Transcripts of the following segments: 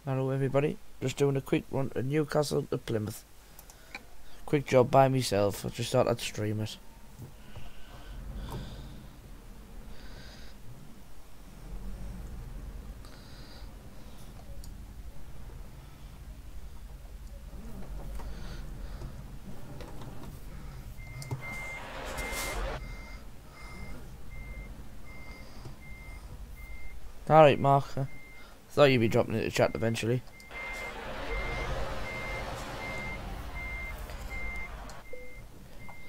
Hello everybody, just doing a quick run to Newcastle to Plymouth. Quick job by myself, I just thought I'd stream it. Alright Mark, thought you'd be dropping into chat eventually.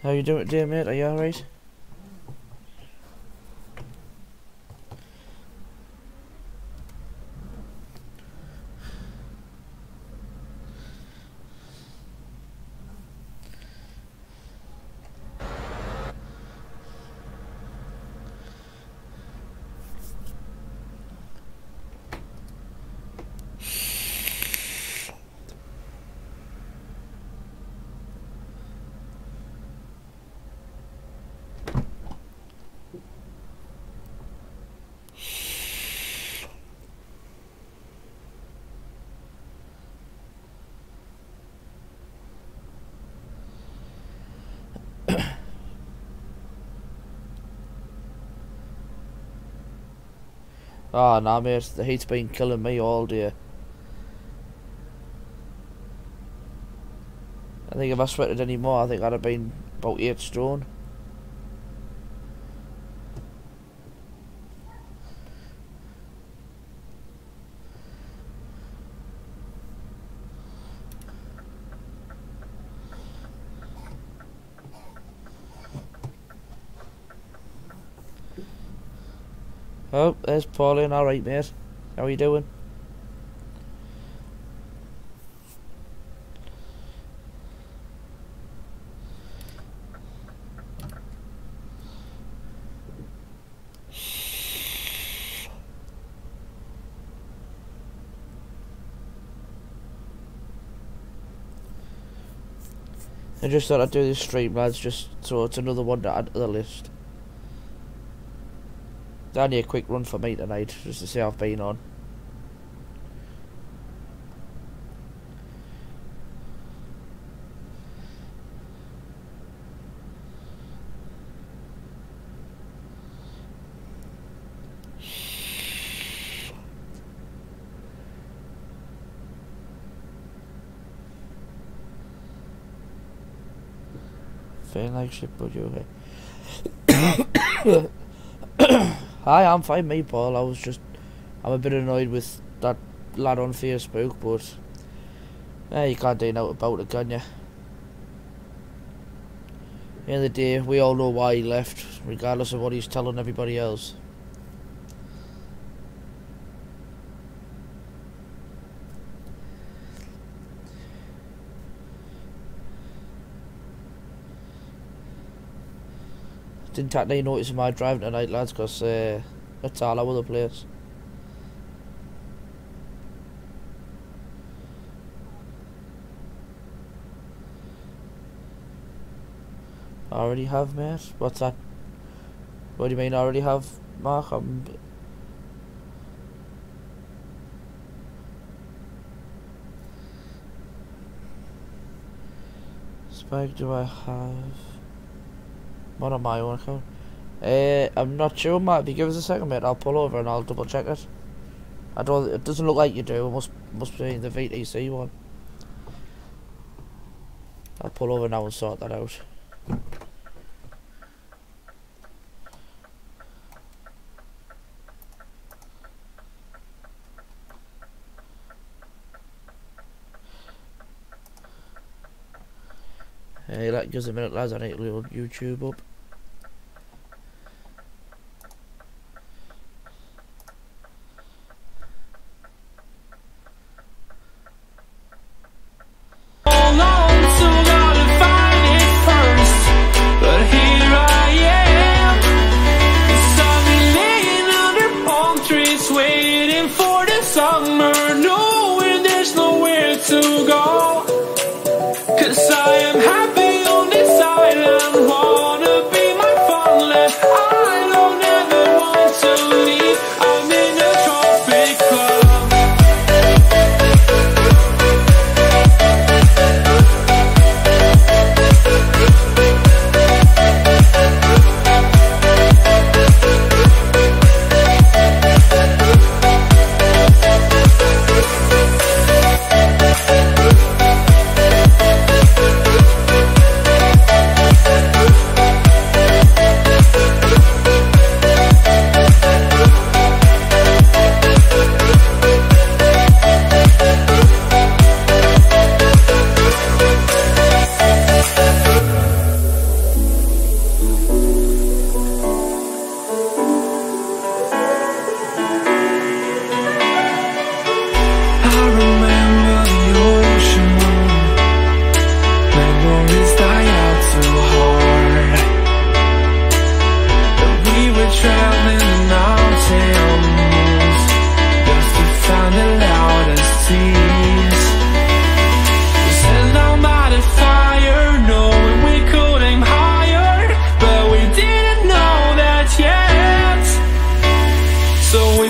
How you doing today, mate? Are you alright? Oh nah mate, the heat's been killing me all day. I think if I sweated any more, I think I'd have been about 8 stone. Oh, there's Pauline. Alright mate, how are you doing? I just thought I'd do this stream, lads, just so it's another one to add to the list. It's only a quick run for me tonight, just to see how I've been on. Feeling like shit, but you okay? Hi, I'm fine, mate, Paul. I'm a bit annoyed with that lad on Facebook, but you can't do nothing about it, can you? At the end of the day, we all know why he left, regardless of what he's telling everybody else. Didn't actually notice my driving tonight, lads, because that's all over the place. I already have, mate. What's that? What do you mean I already have, Mark? Spike do I have? Not on my own account. I'm not sure, Matt. If you give us a second, mate, I'll pull over and I'll double check it. I don't. It doesn't look like you do. It must be the VTC one. I'll pull over now and sort that out. Hey, that gives a minute, lads. I need to load YouTube up. Summer, knowing there's nowhere to go, 'cause I am happy on this island, wanna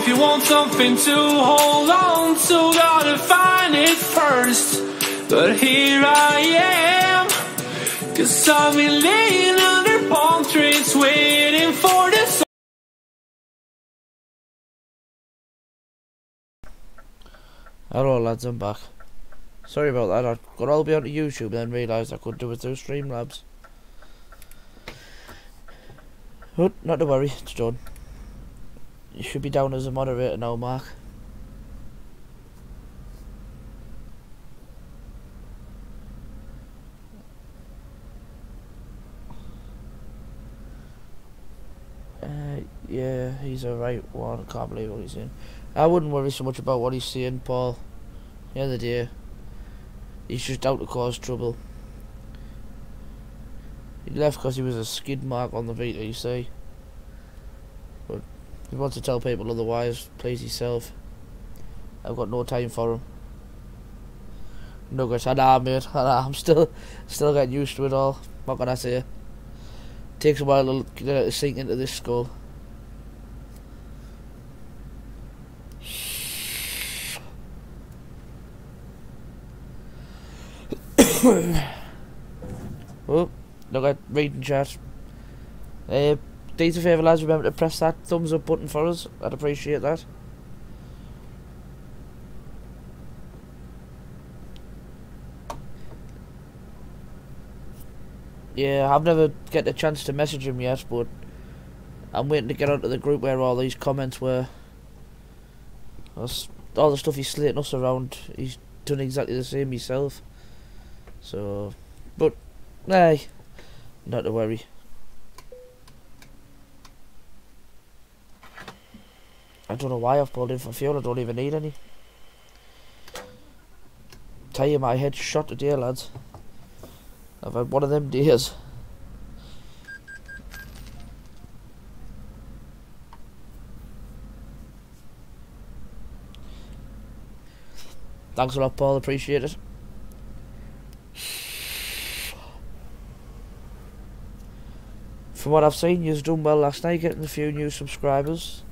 If you want something to hold on to, gotta find it first. But here I am, 'cause I've been laying under palm trees waiting for the sun. Hello lads, I'm back. Sorry about that, I got all the way onto YouTube and then realised I couldn't do it through Streamlabs. But not to worry, it's done. You should be down as a moderator now, Mark. Yeah, he's a right one. I can't believe what he's saying. I wouldn't worry so much about what he's saying, Paul. The other day, he's just out to cause trouble. He left because he was a skid mark on the VTC. But if he wants to tell people otherwise, please yourself. I've got no time for him. Nuggets, I know, mate. I know, I'm still getting used to it all. What can I say? Takes a while to sink into this skull. Oh, look at reading chat. Do us a favour, lads, remember to press that thumbs up button for us. I'd appreciate that. Yeah, I've never get a chance to message him yet, but I'm waiting to get onto the group where all these comments were. All the stuff he's slating us around, he's done exactly the same himself. So, but, hey, not to worry. I don't know why I've pulled in for fuel, I don't even need any. Tell you, my head's shot today, lads. I've had one of them days. Thanks a lot, Paul, appreciate it. From what I've seen, you've done well last night, getting a few new subscribers.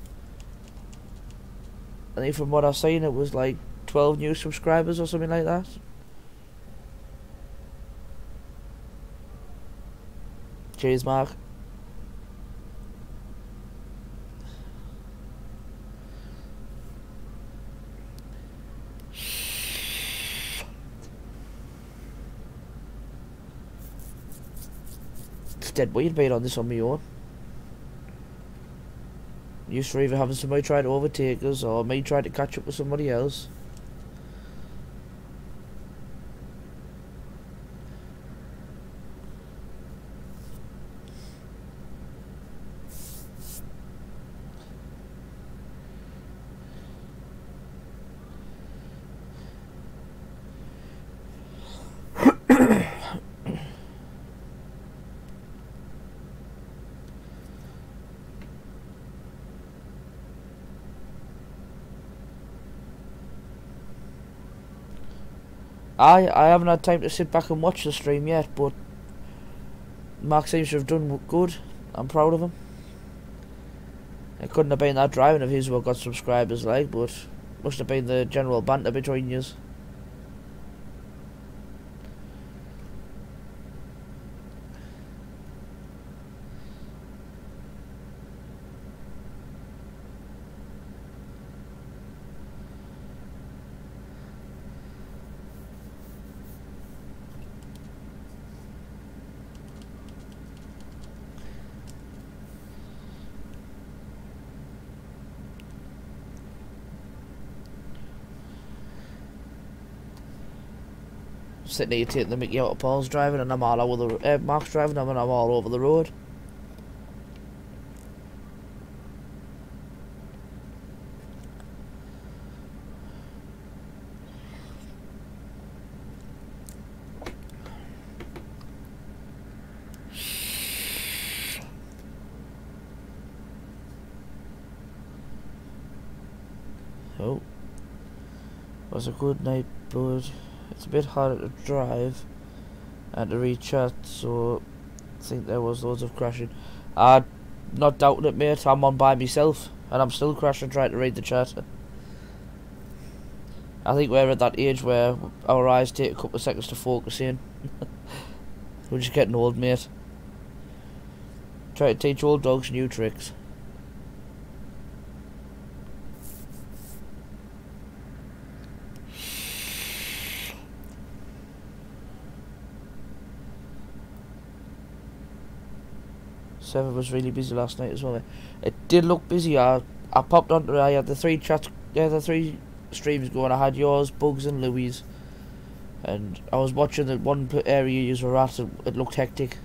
I think from what I've seen, it was like 12 new subscribers or something like that. Cheers, Mark. It's dead weird being on this on my own. Used to either having somebody try to overtake us or me trying to catch up with somebody else. I haven't had time to sit back and watch the stream yet, but Mark seems to have done good. I'm proud of him. It couldn't have been that driving of his who got subscribers like, but must have been the general banter between yous. Sitting here taking the mickey out of Paul's driving and I'm all over the Mark's driving and I'm all over the road. Oh, was a good night, bud. It's a bit harder to drive and to reach chat, so I think there was loads of crashing. I'm not doubting it, mate. I'm on by myself. And I'm still crashing trying to read the chat. I think we're at that age where our eyes take a couple of seconds to focus in. We're just getting old, mate. Try to teach old dogs new tricks. Server was really busy last night as well. It did look busy. I popped onto it. I had the three streams going. I had yours, Bugs, and Louis. And I was watching the one area you were at. It looked hectic.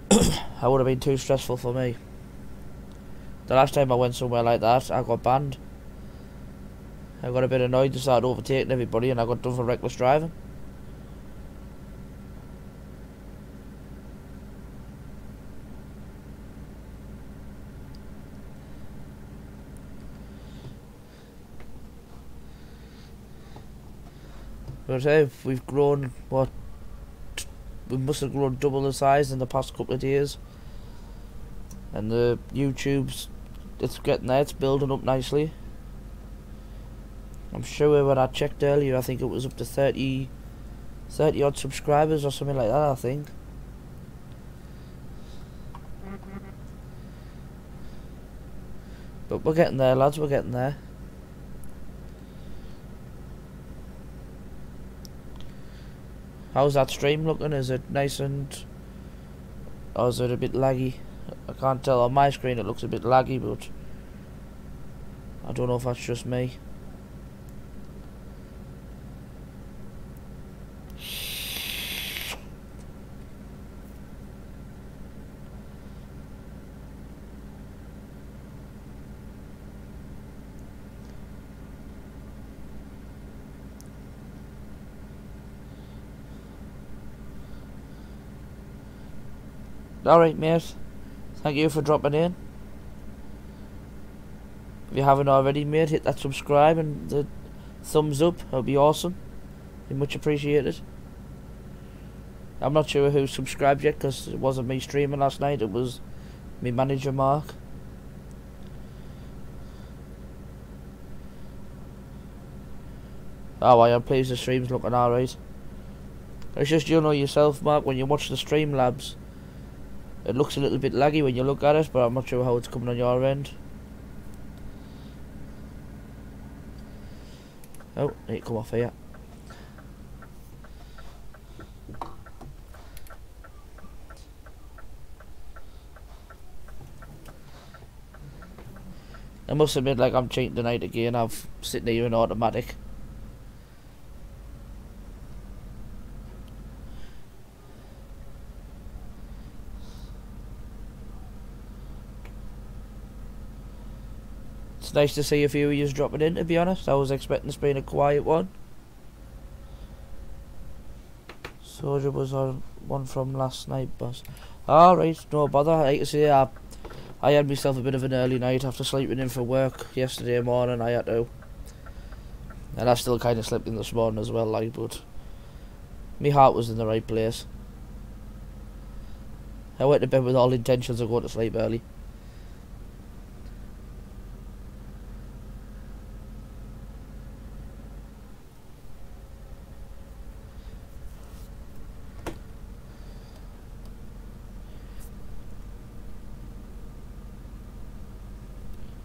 That would have been too stressful for me. The last time I went somewhere like that, I got banned. I got a bit annoyed and started overtaking everybody, and I got done for reckless driving. But hey, we've grown, what, we must have grown double the size in the past couple of days. And the YouTube's, it's getting there, it's building up nicely. I'm sure when I checked earlier, I think it was up to 30 odd subscribers or something like that, I think. But we're getting there, lads, we're getting there. How's that stream looking? Is it nice and... or is it a bit laggy? I can't tell. On my screen it looks a bit laggy, but... I don't know if that's just me. Alright, mate. Thank you for dropping in. If you haven't already, mate, hit that subscribe and the thumbs up. That would be awesome. Be much appreciated. I'm not sure who subscribed yet because it wasn't me streaming last night. It was me manager, Mark. Oh, I am pleased the stream's looking alright. It's just, you know yourself, Mark, when you watch the Streamlabs, it looks a little bit laggy when you look at it, but I'm not sure how it's coming on your end. Oh, need to come off here. I must admit, like, I'm cheating tonight again. I've sitting here in automatic. It's nice to see a few of you dropping in, to be honest. I was expecting this being a quiet one. Soldier was on one from last night, boss. Alright, no bother. Like I say, I had myself a bit of an early night after sleeping in for work yesterday morning. I had to. And I still kind of slept in this morning as well, like, but my heart was in the right place. I went to bed with all intentions of going to sleep early.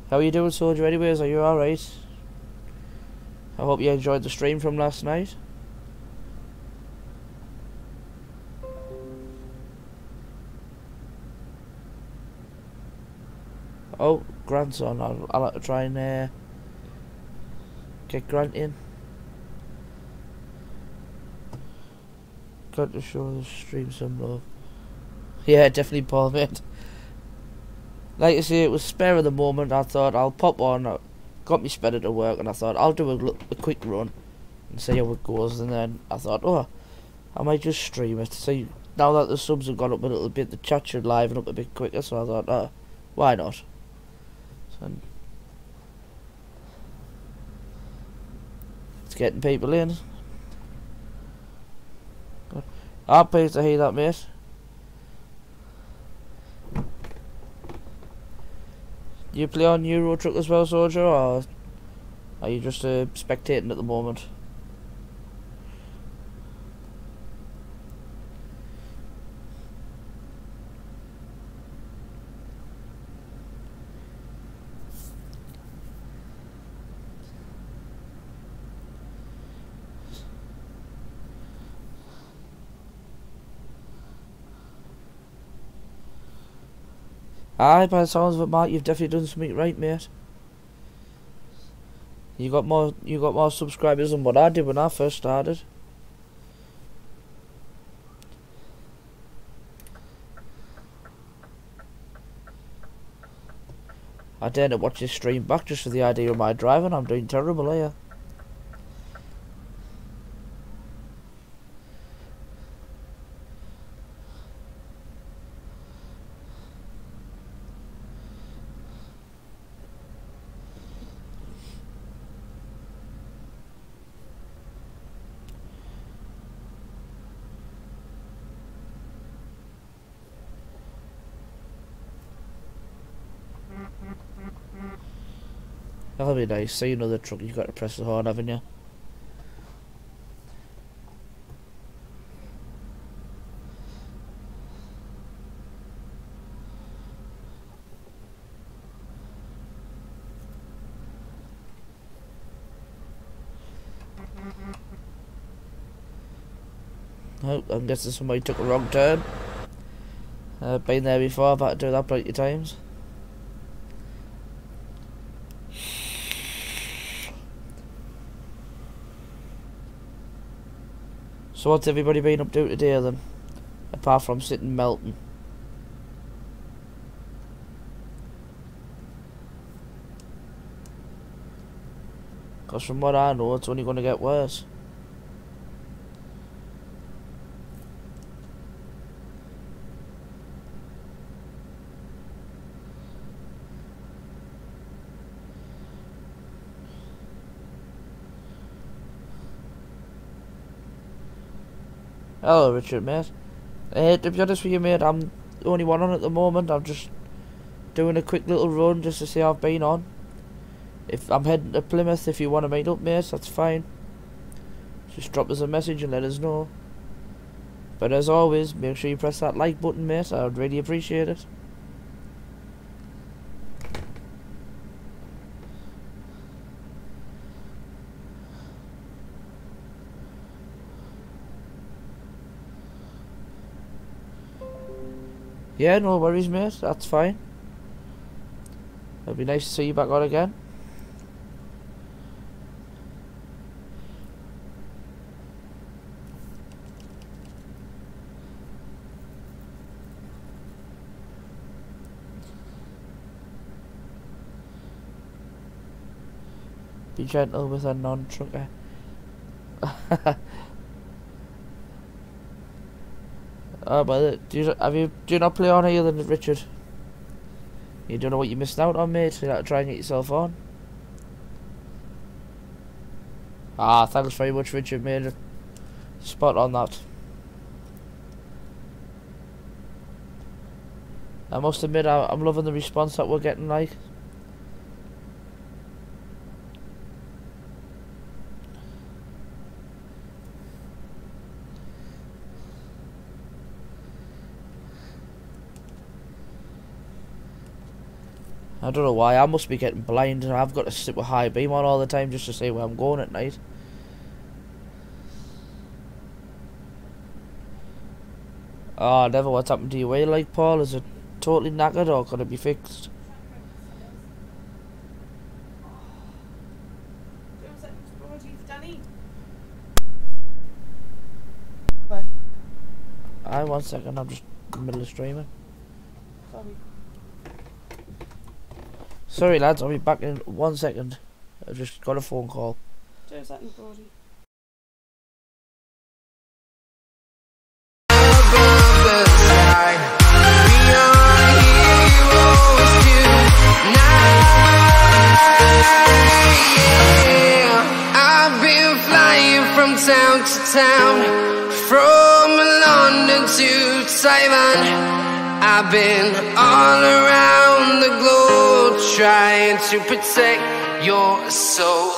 How are you doing, Soldier, anyways? Are you alright? I hope you enjoyed the stream from last night. Oh, Grant's on. I'll have to try and get Grant in. Got to show the stream some love. Yeah, definitely, Paul, mate. Like I say, it was spare of the moment. I thought I'll pop on. I got me sped to work, and I thought I'll do a quick run and see how it goes. And then I thought, oh, I might just stream it. See, now that the subs have gone up a little bit, the chat should liven up a bit quicker. So I thought, oh, why not? So, it's getting people in. I'm pleased to hear that, mate. You play on Euro Truck as well, Soldier, or are you just spectating at the moment? Aye, by the sounds of it, Mark, you've definitely done something right, mate. You got more subscribers than what I did when I first started. I dare not watch this stream back just for the idea of my driving. I'm doing terrible here. That'll be nice. See another truck, you've got to press the horn, haven't you? Oh, I'm guessing somebody took a wrong turn. Been there before, I've had to do that plenty of times. So what's everybody been up to today then? Apart from sitting melting. Because from what I know, it's only going to get worse. Hello Richard, mate. To be honest with you, mate, I'm the only one on at the moment. I'm just doing a quick little run just to see how I've been on. If I'm heading to Plymouth, if you want to meet up, mate, that's fine. Just drop us a message and let us know. But as always, make sure you press that like button, mate. I would really appreciate it. Yeah, no worries, mate. That's fine. It'll be nice to see you back on again. Be gentle with a non-trucker. Oh, but do you not play on here then, Richard? You don't know what you're missing out on, mate. You have to try and get yourself on. Ah, thanks very much, Richard, mate. Spot on that. I must admit, I'm loving the response that we're getting, like. I don't know why, I must be getting blind and I've got to sit with high beam on all the time just to see where I'm going at night. Oh, never. What's happened to your wheel, like, Paul? Is it totally knackered or could it be fixed? Aye, 1 second, I'm just in the middle of streaming. Sorry lads, I'll be back in 1 second. I've just got a phone call. I've been flying from town to town, from London to Taiwan. I've been all around the globe trying to protect your soul.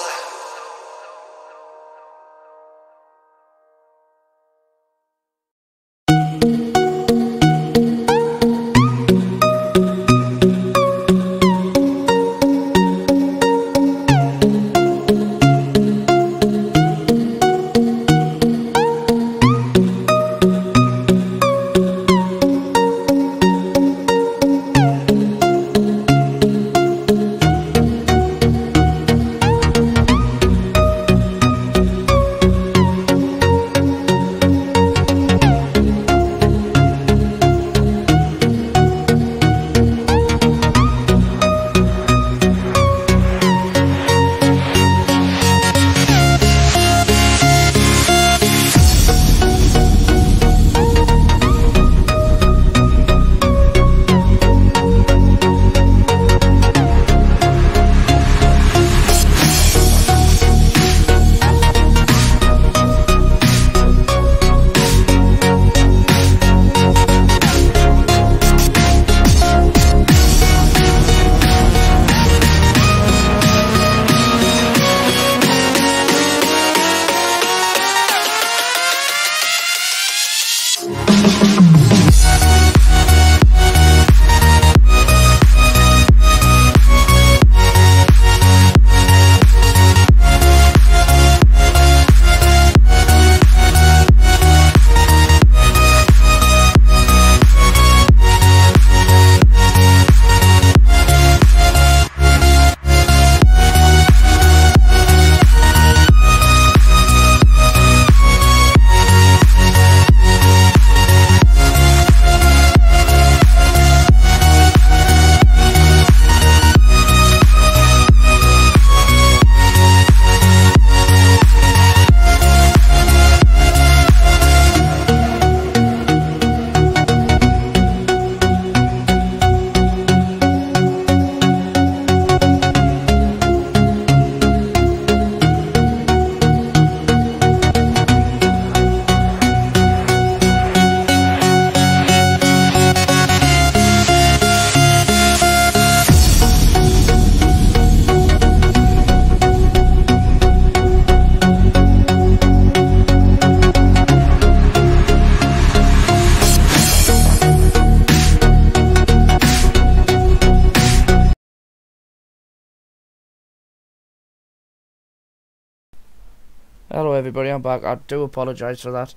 Hello everybody, I'm back. I do apologise for that.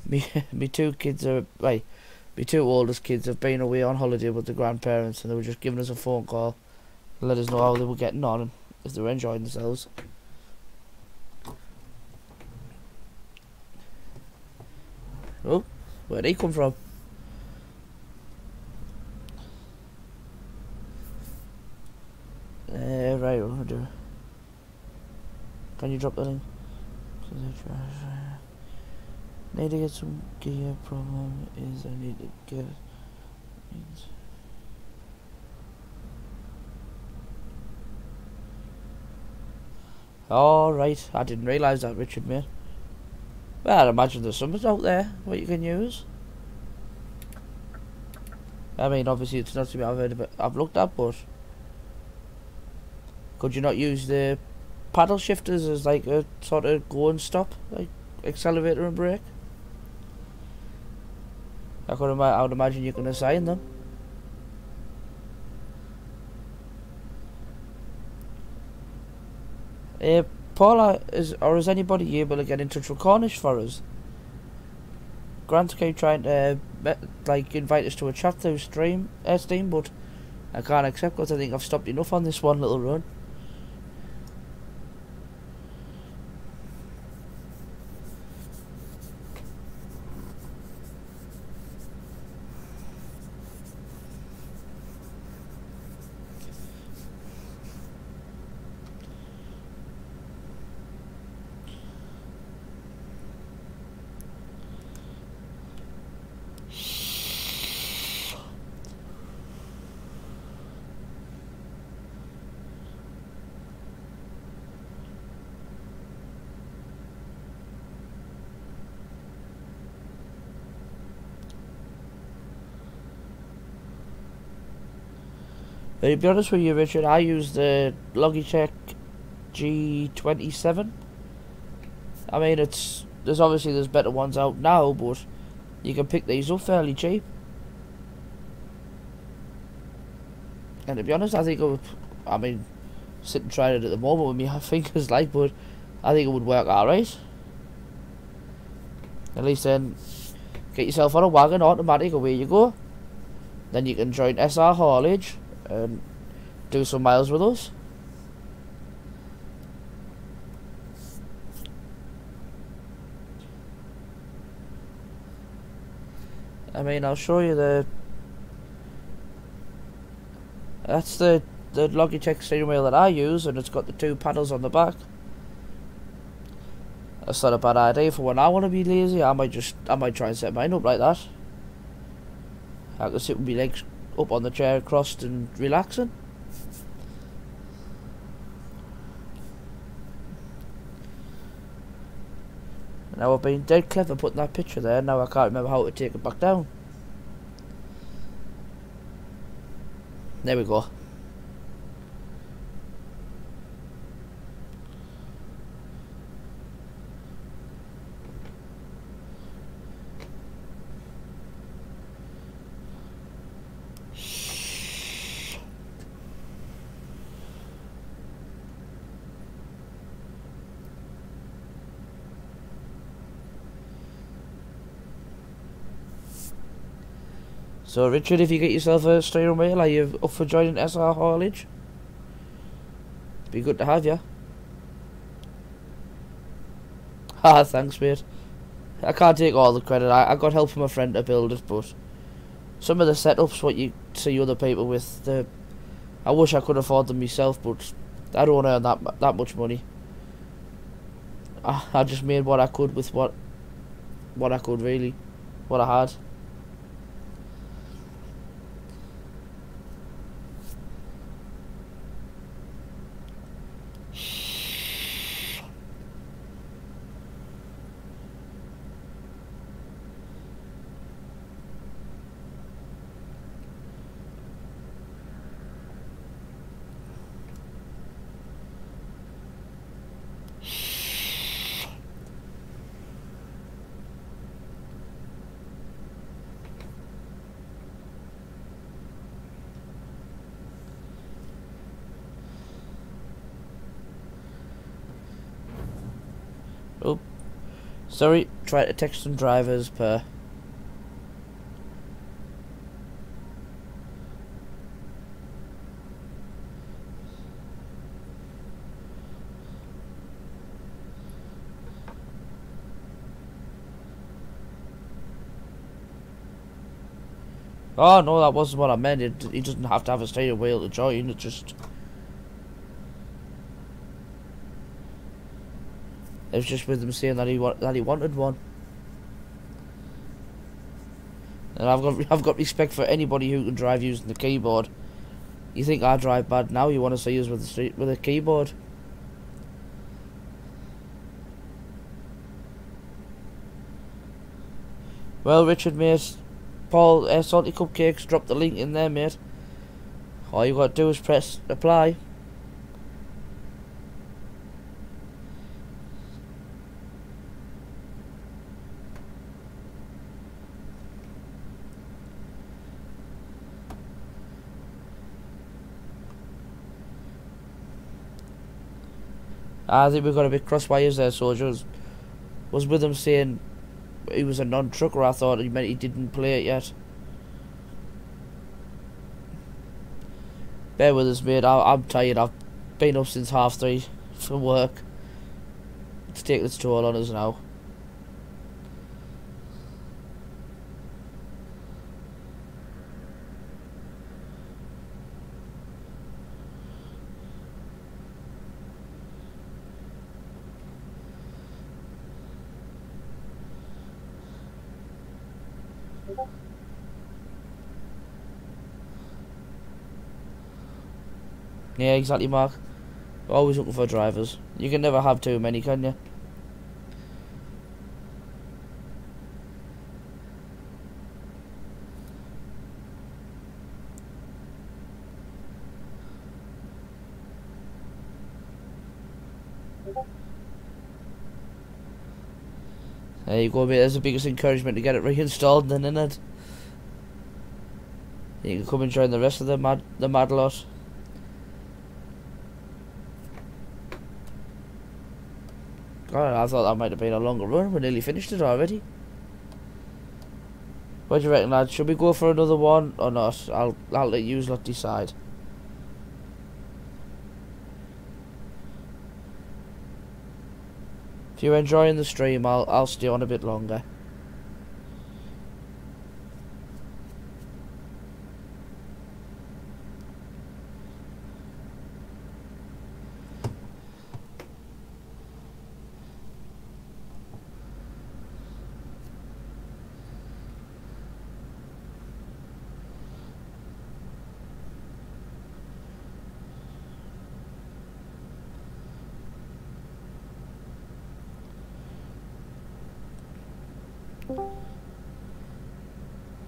Me two kids are, my two oldest kids have been away on holiday with the grandparents, and they were just giving us a phone call to let us know how they were getting on and if they were enjoying themselves. Oh, where'd he come from? Right, what am I doing? Can you drop that in? Need to get some gear. Problem is I need to get Alright, I didn't realise that, Richard, mate. Well, I imagine there's something out there what you can use. I mean, obviously it's not something I've heard of, I've looked at, but could you not use the paddle shifters as like a sort of go and stop, like accelerator and brake? I would imagine you can assign them. Paula, is anybody able to get in touch with Cornish for us? Grant's keep trying to like invite us to a chat through Steam, but I can't accept because I think I've stopped enough on this one little run. To be honest with you, Richard, I use the Logitech G27. I mean, there's better ones out now, but you can pick these up fairly cheap. And to be honest, I think I mean, sitting trying it at the moment with my fingers, like, but I think it would work alright. At least then, get yourself on a wagon, automatic, away you go. Then you can join SR Haulage and do some miles with us. I mean, I'll show you that's the Logitech steering wheel that I use, and it's got the 2 paddles on the back. That's not a bad idea for when I want to be lazy. I might try and set mine up like that. I can sit with my legs up on the chair, crossed and relaxing. Now I've been dead clever putting that picture there. Now I can't remember how to take it back down. There we go. So Richard, if you get yourself a steering wheel, are you up for joining SR Haulage? Be good to have you. Ah, thanks mate. I can't take all the credit. I got help from a friend to build it, but some of the setups what you see other people with, I wish I could afford them myself, but I don't earn that much money. I just made what I could with what I could really, what I had. Oh, sorry, try to text some drivers per. Oh no, that wasn't what I meant. He doesn't have to have a steering wheel to join. It just. It was just with him saying that he wanted one. And I've got respect for anybody who can drive using the keyboard. You think I drive bad now? You want to see us with a keyboard? Well, Richard, mate, Paul, Salty Cupcakes, drop the link in there, mate. All you got to do is press apply. I think we got a bit cross wires there, soldiers. Was with him saying he was a non-trucker. I thought he meant he didn't play it yet. Bear with us, mate. I'm tired. I've been up since 3:30 for work. It's taking its toll on us now. Yeah, exactly, Mark. Always looking for drivers. You can never have too many, can you? There you go, mate. That's the biggest encouragement to get it reinstalled, then, innit? You can come and join the rest of the mad lot. God, I thought that might have been a longer run. We nearly finished it already. What do you reckon, lads? Should we go for another one or not? I'll let you lot decide. If you're enjoying the stream, I'll stay on a bit longer.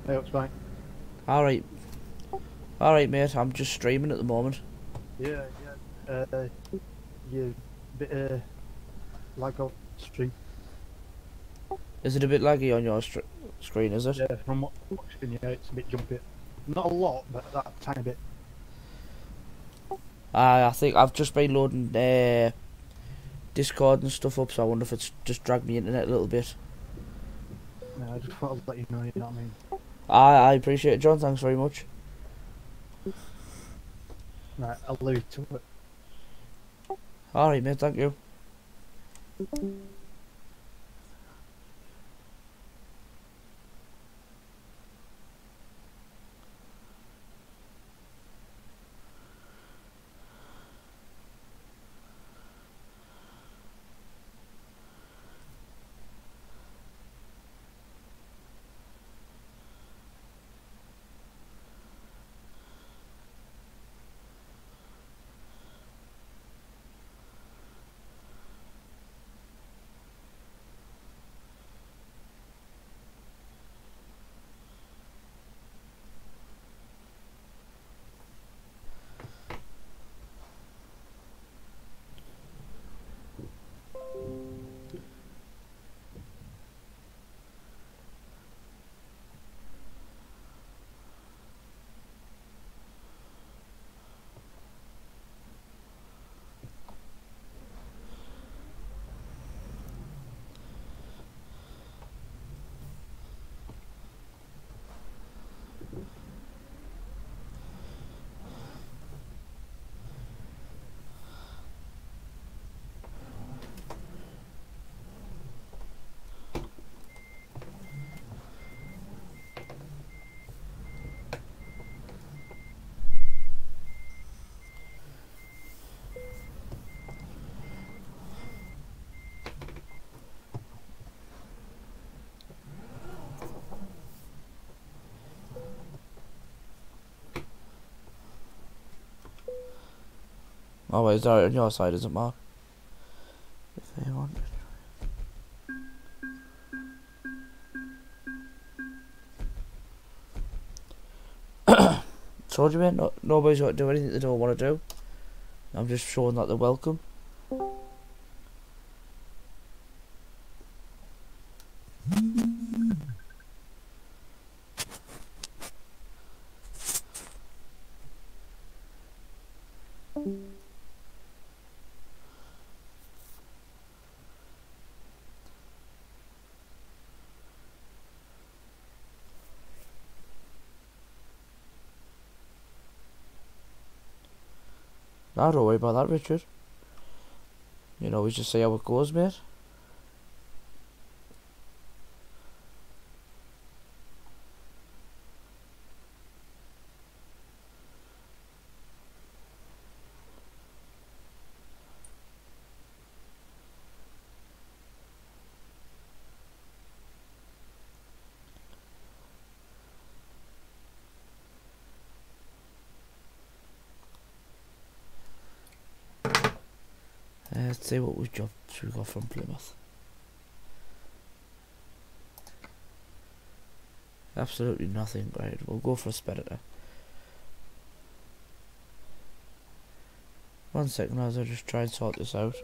Hey, what's fine? Alright, mate. I'm just streaming at the moment. Yeah. You bit lag on stream. Is it a bit laggy on your screen, is it? Yeah, from watching, yeah, it's a bit jumpy. Not a lot, but that tiny bit. I think I've just been loading Discord and stuff up, so I wonder if it's just dragged me internet a little bit. Yeah, I just thought I'd let you know what I mean. I appreciate it, John. Thanks very much. Right, I'll leave it to it. Alright, mate. Thank you. Oh, wait, is that on your side, is it, Mark? If they want it. Told you, mate, nobody's got to do anything they don't want to do. I'm just showing that they're welcome. No, don't worry about that, Richard. You know, we just see how it goes, mate. Let's see what jobs we got from Plymouth. Absolutely nothing. Right, we'll go for a Speditor. 1 second, as I just try and sort this out.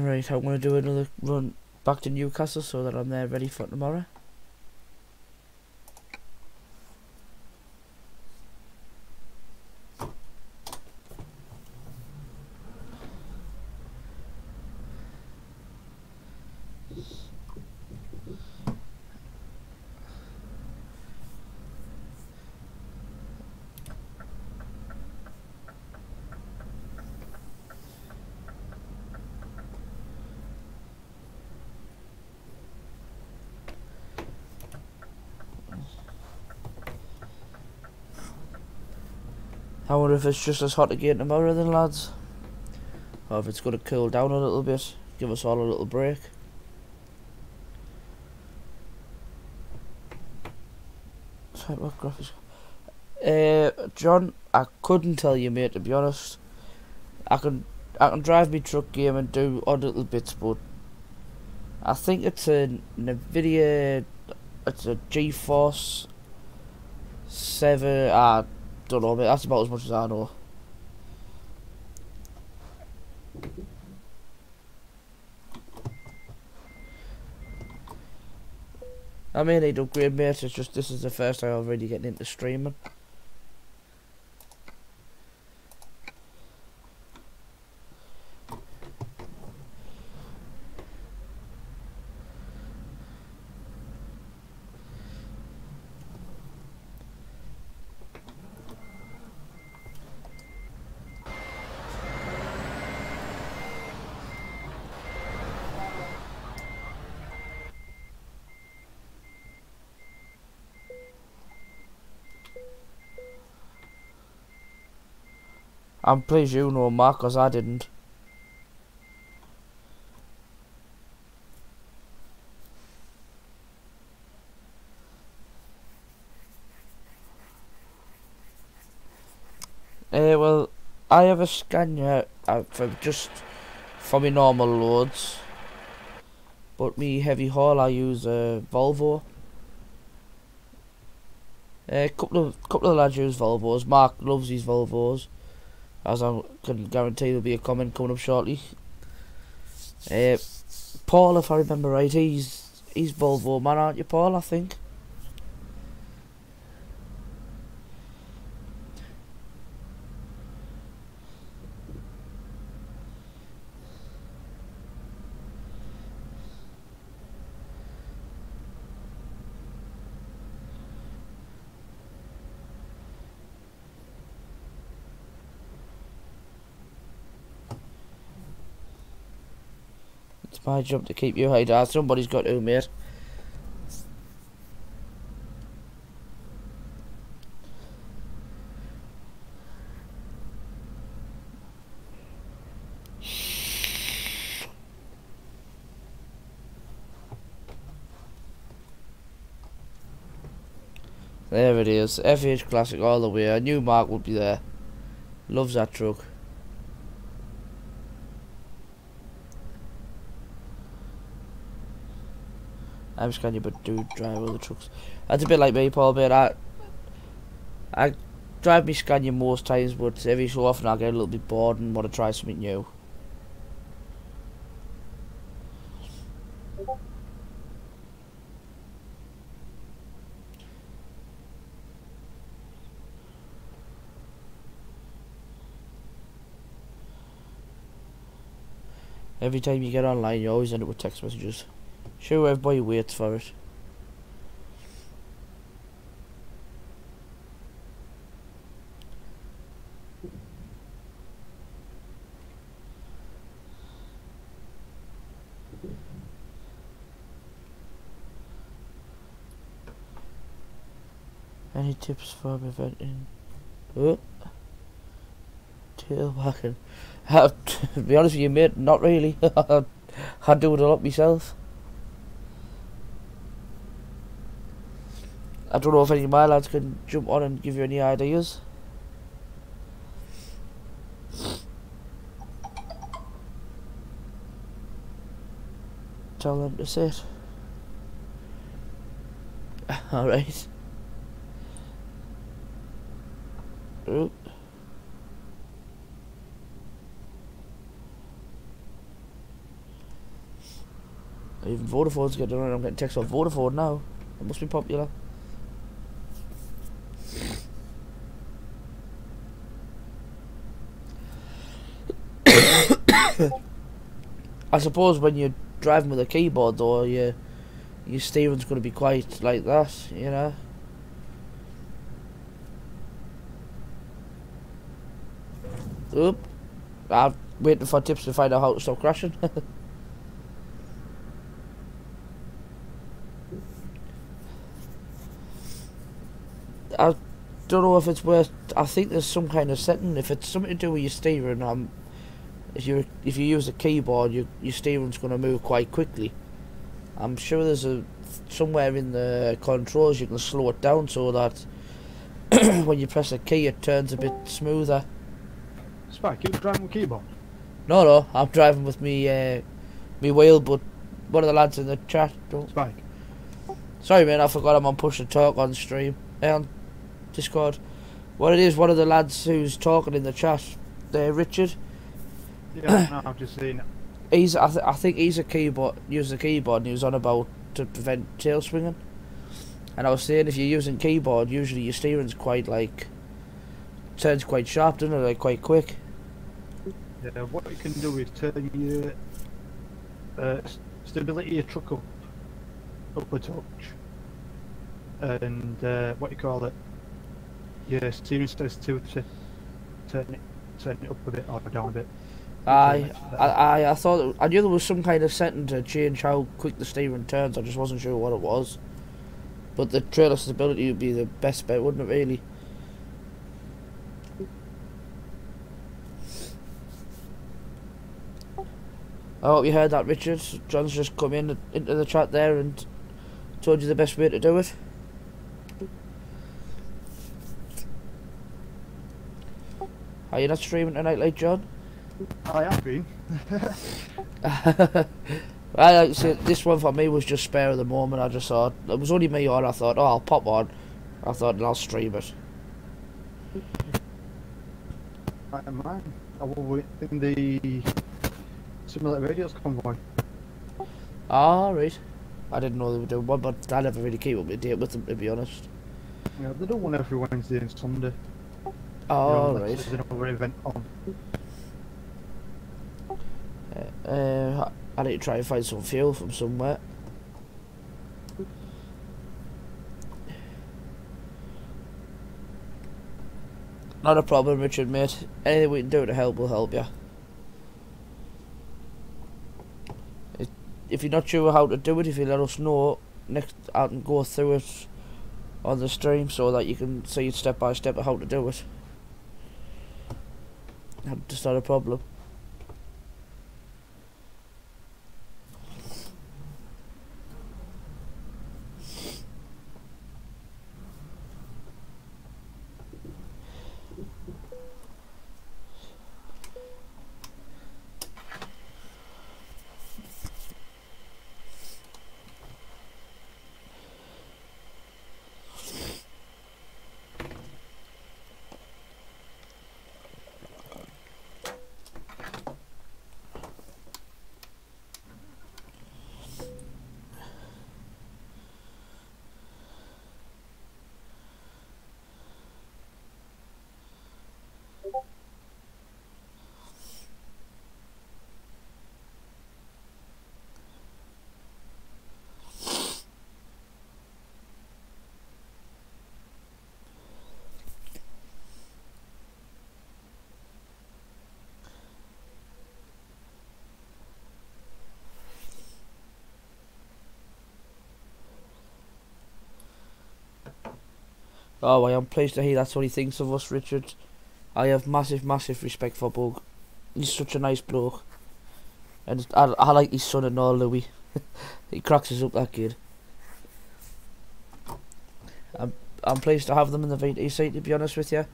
Right, I'm going to do another run back to Newcastle so that I'm there ready for tomorrow. I wonder if it's just as hot again tomorrow then, lads. Or if it's going to cool down a little bit. Give us all a little break. Sorry, what graphics? John, I couldn't tell you, mate, to be honest. I can drive my truck game and do odd little bits, but I think it's a NVIDIA, it's a GeForce 7, I don't know, mate, that's about as much as I know. I may need to upgrade, mate, it's just this is the first time I'm really getting into streaming. I'm pleased you know, Mark, because I didn't. Well, I have a Scania for my normal loads, but me heavy haul I use a Volvo. A couple of lads use Volvos. Mark loves his Volvos, as I can guarantee there'll be a comment coming up shortly. Paul, if I remember right, he's Volvo man, aren't you, Paul? I think. It's my job to keep you hydrated. Somebody's got to, mate. There it is, FH Classic all the way. I knew Mark would be there. Loves that truck. I'm scanning, but do drive other trucks. That's a bit like me, Paul, but I drive me Scania most times, but every so often I get a little bit bored and want to try something new. Every time you get online, you always end up with text messages. Sure, everybody waits for it. Any tips for preventing? Oh, tail whacking. To be honest with you, mate, not really. I do it a lot myself. I don't know if any of my lads can jump on and give you any ideas. Tell them to sit. Alright. Oop. Even Vodafone's getting on it. I'm getting texts off Vodafone now. It must be popular. I suppose when you're driving with a keyboard though, your steering's going to be quite like that, you know. Oop. I'm waiting for tips to find out how to stop crashing. I don't know if it's worth. I think there's some kind of setting. If it's something to do with your steering, if you use a keyboard, your steering's going to move quite quickly. I'm sure there's somewhere in the controls you can slow it down so that when you press a key, it turns a bit smoother. Spike, you driving with keyboard? No, I'm driving with me wheel, but one of the lads in the chat. Spike. Sorry, man, I forgot I'm on push to talk on stream. On Discord. What it is, one of the lads who's talking in the chat, Richard. Yeah, no, I've just seen it. I think he's a keyboard, used a keyboard, and he was on about to prevent tail swinging. And I was saying, if you're using keyboard, usually your steering's quite like turns quite sharp, doesn't it? Like quite quick. Yeah, what you can do is turn your stability of your truck up a touch, and what you call it, your steering says to turn it up a bit or down a bit. I thought I knew there was some kind of setting to change how quick the steering turns. I just wasn't sure what it was. But the trailer stability would be the best bet, wouldn't it? Really. I hope you heard that, Richard. John's just come into the chat there and told you the best way to do it. Are you not streaming tonight, like John? I have been. I like to say, this one for me was just spare at the moment. I just thought it was only me on. I thought, oh, I'll pop on. I thought, and I'll stream it. I am mine. I will in the Simulator Radios convoy. Ah, right. I didn't know they were doing one, but I never really keep up to date with them, to be honest. Yeah, they do one every Wednesday and Sunday. Oh, right. right. There's another event on. I need to try and find some fuel from somewhere. Not a problem, Richard, mate. Anything we can do to help will help you. If you're not sure how to do it, if you let us know, next I can go through it on the stream so that you can see step by step how to do it. That's not a problem. Oh, I am pleased to hear that's what he thinks of us, Richard. I have massive, massive respect for Bug. He's such a nice bloke. And I like his son-in-law, Louis. He cracks us up, that kid. I'm pleased to have them in the VTC, to be honest with you.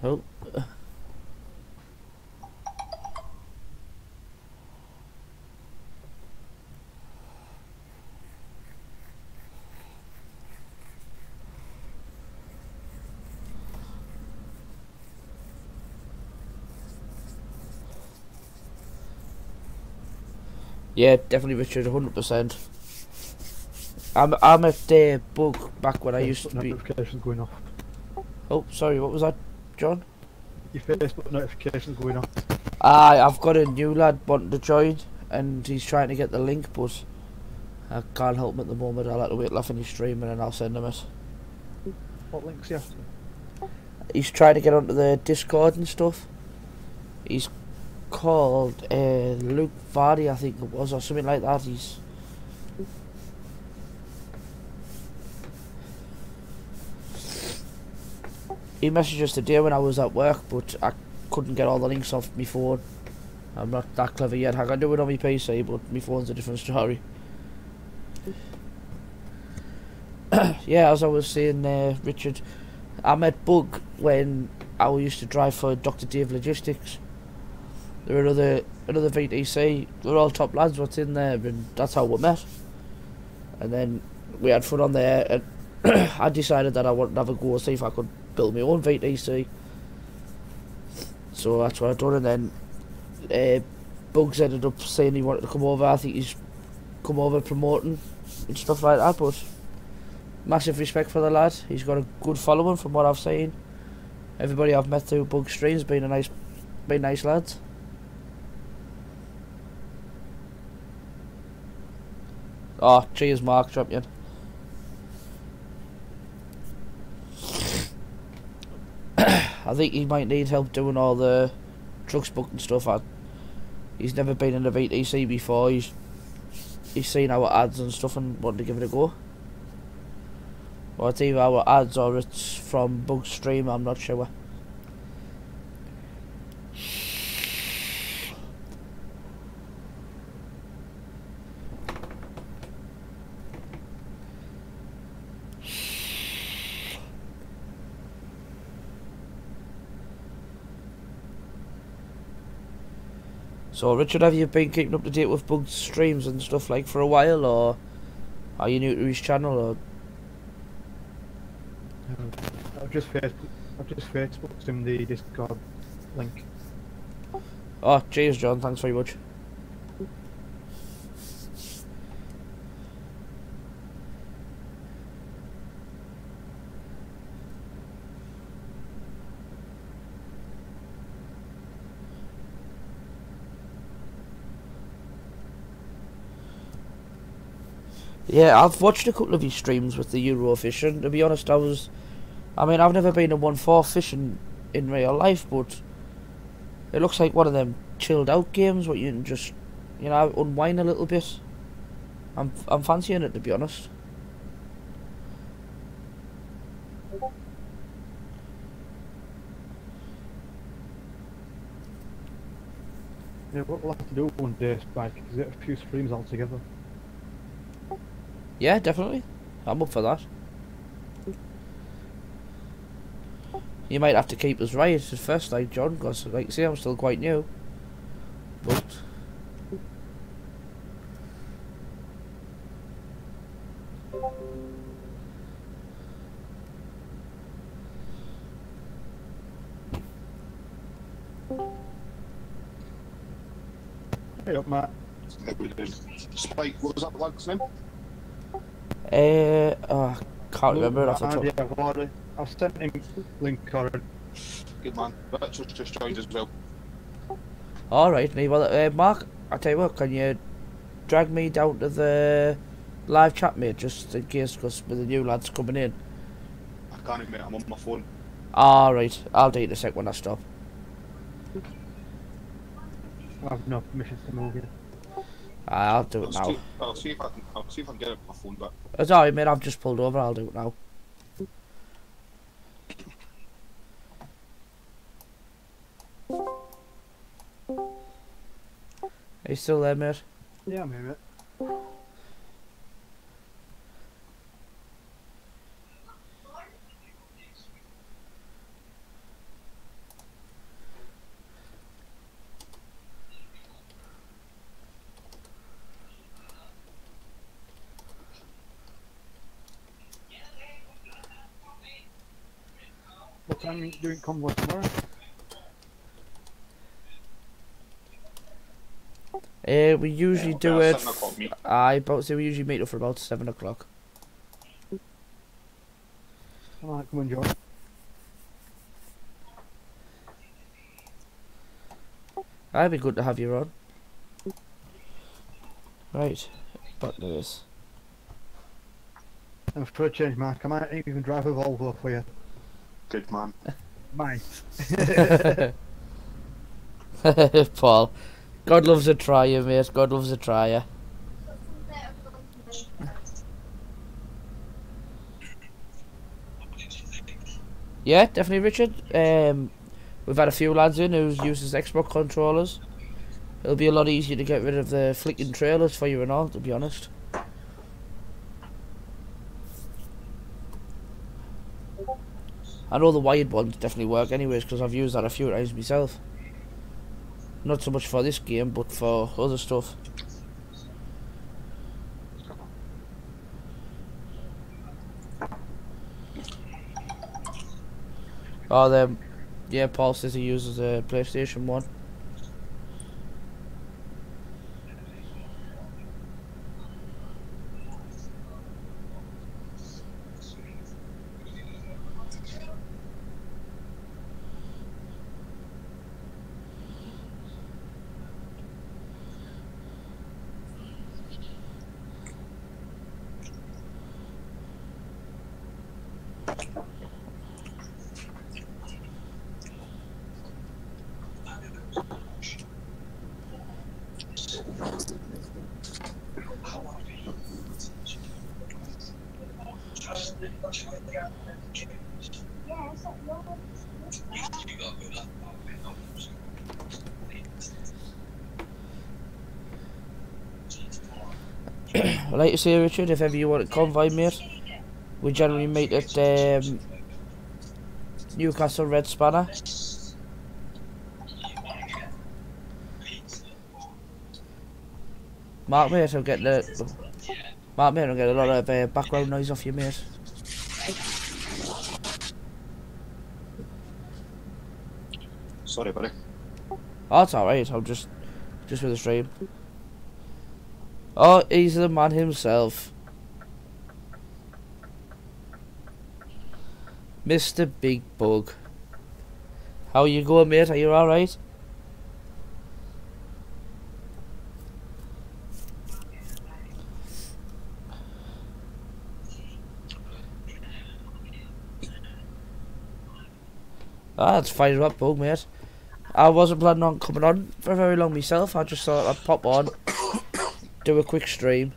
Oh. Yeah, definitely Richard, 100%. I'm at Bug back when I used to be. Notifications going off. Oh, sorry, what was that, John? Your Facebook notifications going off. I've got a new lad wanting to join, and he's trying to get the link, but I can't help him at the moment. I'll have to wait till I finish streaming and I'll send him it. What links you after? He's trying to get onto the Discord and stuff. He's called Luke Vardy, I think it was, or something like that. He messaged us today when I was at work, but I couldn't get all the links off my phone. I'm not that clever yet. I can do it on my PC, but my phone's a different story. Yeah, as I was saying, Richard, I met Bug when I used to drive for Dr. Dave Logistics. There were another VTC. They're all top lads what's in there, and that's how we met. And then we had fun on there, and I decided that I wanted to have a go and see if I could build my own VTC. So that's what I done, and then Bugs ended up saying he wanted to come over. I think he's come over promoting and stuff like that, but massive respect for the lad. He's got a good following from what I've seen. Everybody I've met through Bug streams been nice lads. Oh, cheers Mark, champion. I think he might need help doing all the trucks book and stuff. He's never been in a VTC before. He's seen our ads and stuff and wanted to give it a go. Or it's either our ads or it's from Bug stream, I'm not sure. So Richard, have you been keeping up to date with Bug's streams and stuff like for a while, or are you new to his channel, or? I've just Facebooked him the Discord link. Oh, cheers John, thanks very much. Yeah, I've watched a couple of his streams with the Euro fishing. To be honest, I mean, I've never been in 1-4 fishing in real life, but it looks like one of them chilled out games where you can just, you know, unwind a little bit. I'm fancying it, to be honest. Yeah, what we'll have to do one day, Spike, is get a few streams all together. Yeah, definitely. I'm up for that. You might have to keep us right at first, like John, because, like, see, I'm still quite new. But Hey up, Matt. Spike, what was that lag's name? I can't remember it off the top. Yeah, I've sent him link already. Good man. Richard's just joined as well. Alright, well, Mark, I tell you what, can you drag me down to the live chat, mate, just in case, because with the new lads coming in. I can't, mate, I'm on my phone. Alright, I'll do it in a sec when I stop. I have no permission to move yet. I'll do it now. I'll see if I can get it on my phone back. It's alright, mate, I've just pulled over, I'll do it now. Are you still there, mate? Yeah, I'm here, mate. What time are you doing convoy tomorrow? We usually do okay, it. 7 o'clock meet. We usually meet up for about 7 o'clock. Alright, come on, John. It'd be good to have you on. Right, back to this. And for a change, Mark, I might even drive a Volvo for you. Good man. Might. Paul, God loves a trier, mate. God loves a trier. Yeah, definitely, Richard. We've had a few lads in who uses Xbox controllers. It'll be a lot easier to get rid of the flicking trailers for you and all, to be honest. I know the wired ones definitely work anyways, because I've used that a few times myself. Not so much for this game, but for other stuff. Oh, yeah, Paul says he uses a PlayStation 1. Like you say, Richard, if ever you want a convoy, mate, we generally meet at Newcastle Red Spanner. Mark, mate, I'm getting a lot of background noise off you, mate. Sorry, buddy. Oh, it's alright. I'm just with the stream. Oh, he's the man himself. Mr. Big Bug. How you going, mate? Are you alright? Ah, that's fine as Bug, mate. I wasn't planning on coming on for very long myself. I just thought I'd pop on, do a quick stream.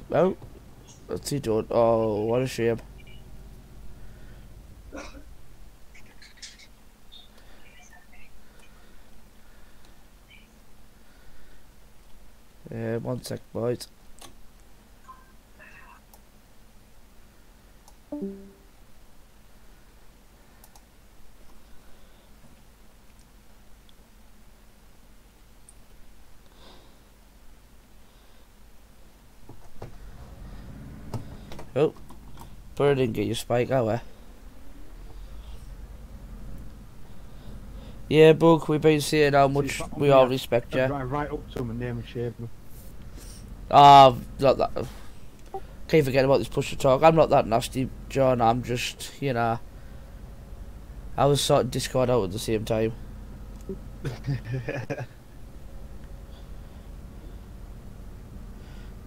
Oh, what's he doing? Oh, what a shame. One sec, boys. Oh, but I didn't get your spike, oh well. Yeah, Bug, we've been seeing how much we all respect you. Drive right up to him and name and shame him. Not that. Can't forget about this push to talk. I'm not that nasty, John. I'm just, you know, I was sorting Discord out at the same time.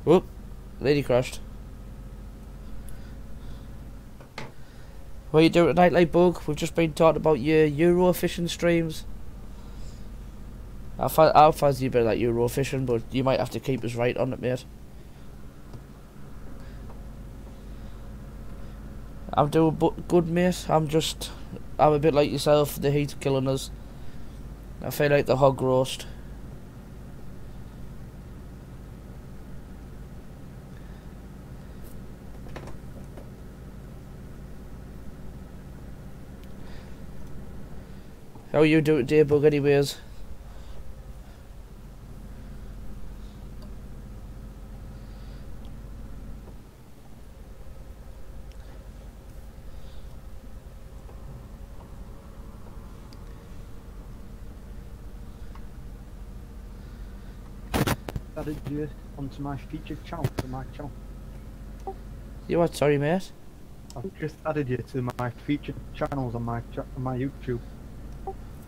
Whoop, lady crashed. What are you doing tonight, like Bug? We've just been talking about your Euro fishing streams. I'll fancy a bit of that Euro fishing, but you might have to keep us right on it, mate. I'm doing good, mate. I'm a bit like yourself. The heat's killing us. I feel like the hog roast. How are you doing today, Bug, anyways? added you onto my featured channel, to my channel. You what? Sorry, mate. I've just added you to my featured channels on my YouTube.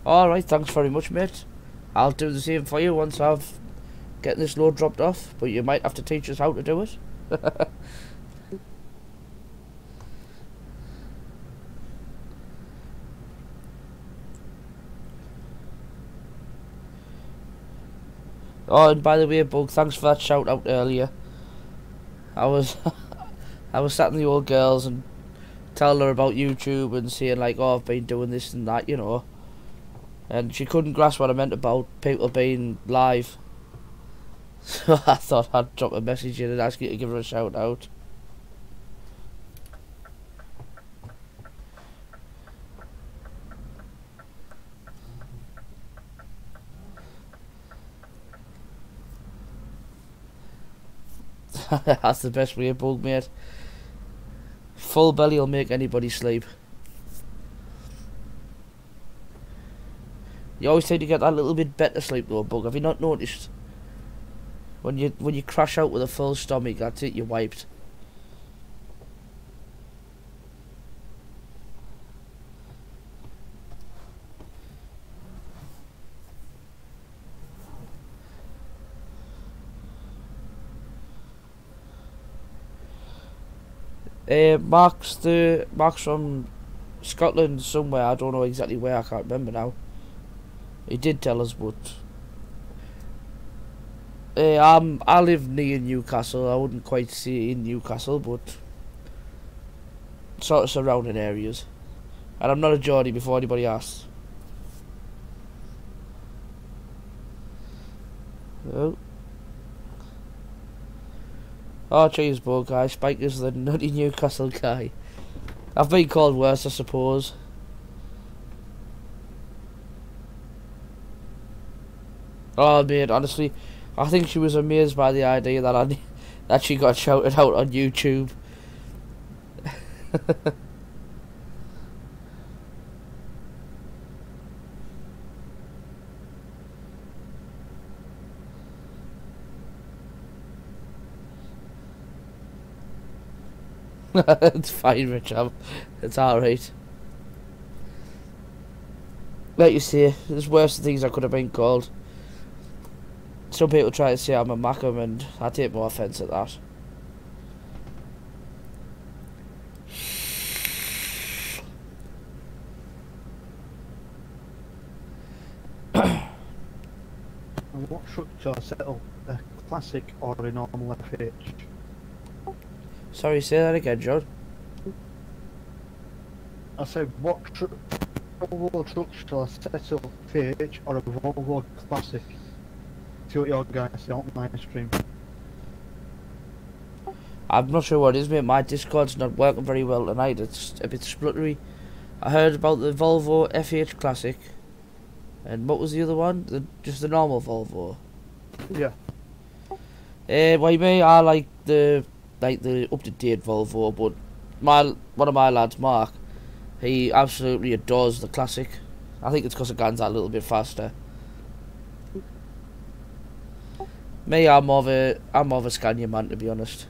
Alright, thanks very much, mate. I'll do the same for you once I've get this load dropped off, but you might have to teach us how to do it. Oh, and by the way, Bug, thanks for that shout out earlier. I was I was sat in the old girls and telling her about YouTube and saying like, oh, I've been doing this and that, you know. And she couldn't grasp what I meant about people being live. So I thought I'd drop a message in and ask you to give her a shout out. That's the best way, Bug, mate. Full belly will make anybody sleep. You always tend to get that little bit better sleep though, Bug. Have you not noticed? When you crash out with a full stomach, that's it, you're wiped. Mark's from Scotland somewhere. I don't know exactly where. I can't remember now. He did tell us, but I live near Newcastle. I wouldn't quite say in Newcastle, but sort of surrounding areas. And I'm not a Geordie before anybody asks. Oh, cheers, Bug, guy. Spike is the nutty Newcastle guy. I've been called worse, I suppose. Oh, mate, honestly, I think she was amazed by the idea that that she got shouted out on YouTube. It's fine, Rich. It's alright. Like you say, there's worse things I could have been called. Some people try to say I'm a Mackham, and I take more offence at that. And what truck shall I settle? A classic or a normal FH? Sorry, say that again, John. I said, what Volvo truck shall I settle? FH or a Volvo Classic? See what your guys say on my stream. I'm not sure what it is, mate. My Discord's not working very well tonight. It's a bit spluttery. I heard about the Volvo FH Classic. And what was the other one? Just the normal Volvo. Yeah. Well, me, I like the up-to-date Volvo, but one of my lads, Mark, he absolutely adores the Classic. I think it's because it guns that a little bit faster. Me, I'm more of a Scania man, to be honest.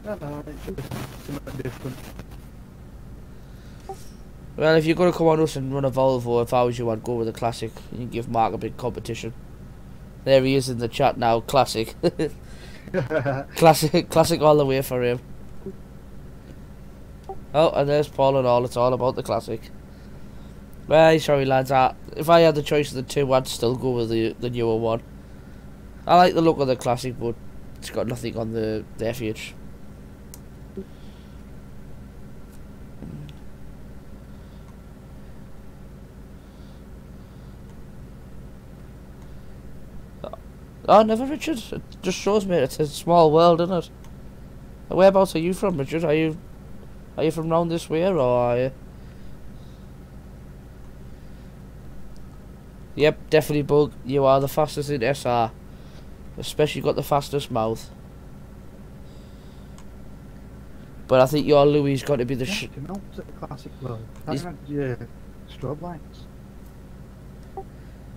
No, it's just something different. Well, if you're going to come on us and run a Volvo, if I was you, I'd go with a Classic. You can give Mark a big competition. There he is in the chat now, Classic. Classic all the way for him. Oh, and there's Paul and all. It's all about the Classic. Well, sorry lads, if I had the choice of the two, I'd still go with the newer one. I like the look of the Classic, but it's got nothing on the FH. Oh, never, Richard. It just shows me it's a small world, isn't it? Whereabouts are you from, Richard? Are you from round this way, or are you? Yep, definitely, Bug. You are the fastest in SR. Especially got the fastest mouth. But I think your Louis got to be the Classic world. Strobe lights.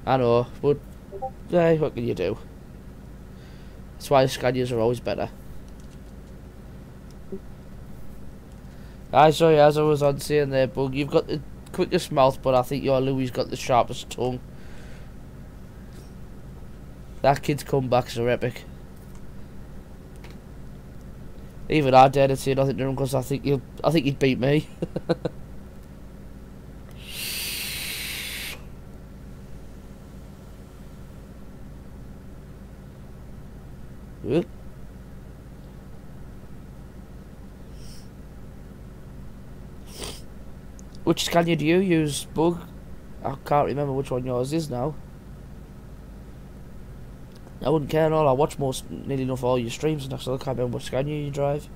I know, but what can you do? That's why Scanias are always better. So yeah, as I was on saying there, Bug, you've got the quickest mouth, but I think your Louis got the sharpest tongue. That kid's comebacks are epic. Even I dare to say nothing to him because I think he'd beat me. Whoop. Which Scania do you use, Bug? I can't remember which one yours is now. I wouldn't care at all. I watch nearly enough all your streams and I still can't remember what Scania you drive.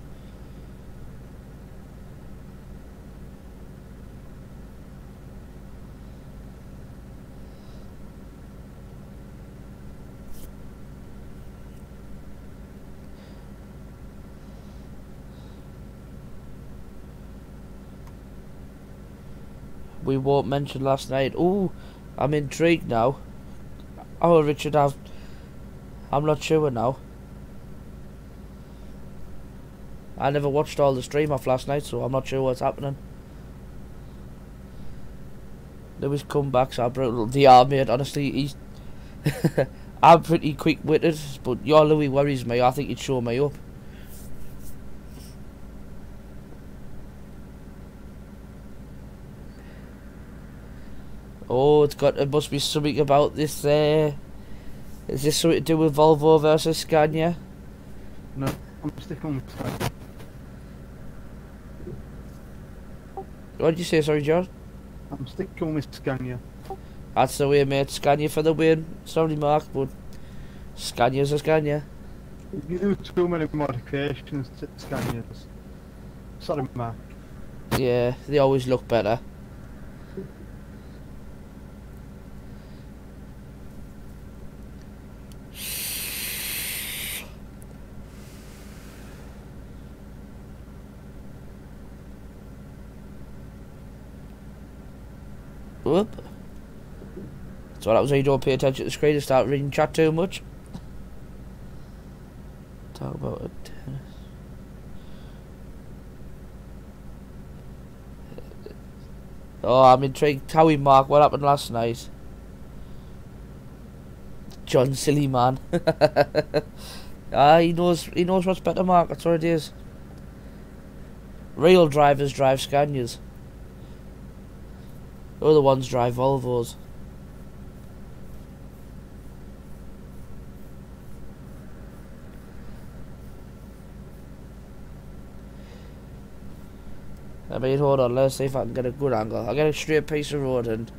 We won't mention last night. Ooh, I'm intrigued now. Oh, Richard, I'm not sure now. I never watched all the stream off last night, so I'm not sure what's happening. Louis comebacks are brutal. They are, mate. Honestly, he's... I'm pretty quick-witted, but your Louis worries me. I think he'd show me up. Oh, it must be something about this, is this something to do with Volvo versus Scania? No, I'm sticking with Scania. What did you say, sorry, John? I'm sticking with Scania. That's the way, mate. Scania for the win. Sorry, Mark, but Scania's a Scania. You do too many modifications to Scanias. Sorry, Mark. Yeah, they always look better. Whoop. So that was how you don't pay attention to the screen and start reading chat too much. Talk about a tennis. Oh, I'm intrigued. Howie Mark, what happened last night? John, silly man. He knows what's better, Mark. That's what it is. Real drivers drive Scanias. Other ones drive Volvos. I mean, hold on, let's see if I can get a good angle. I'll get a straight piece of road and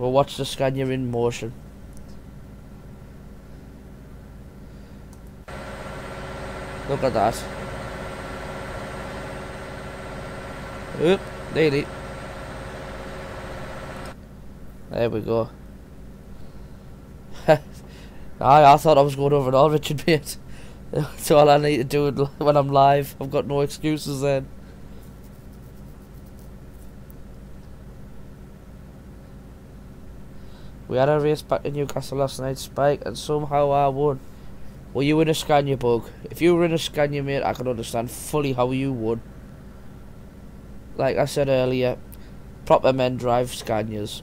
we'll watch the Scania in motion. Look at that. Oop, nearly. There we go. I thought I was going over it all, Richard, mate. That's all I need to do when I'm live. I've got no excuses then. We had a race back in Newcastle last night, Spike, and somehow I won. Were you in a Scania, Bug? If you were in a Scania, mate, I can understand fully how you won. Like I said earlier, proper men drive Scanias.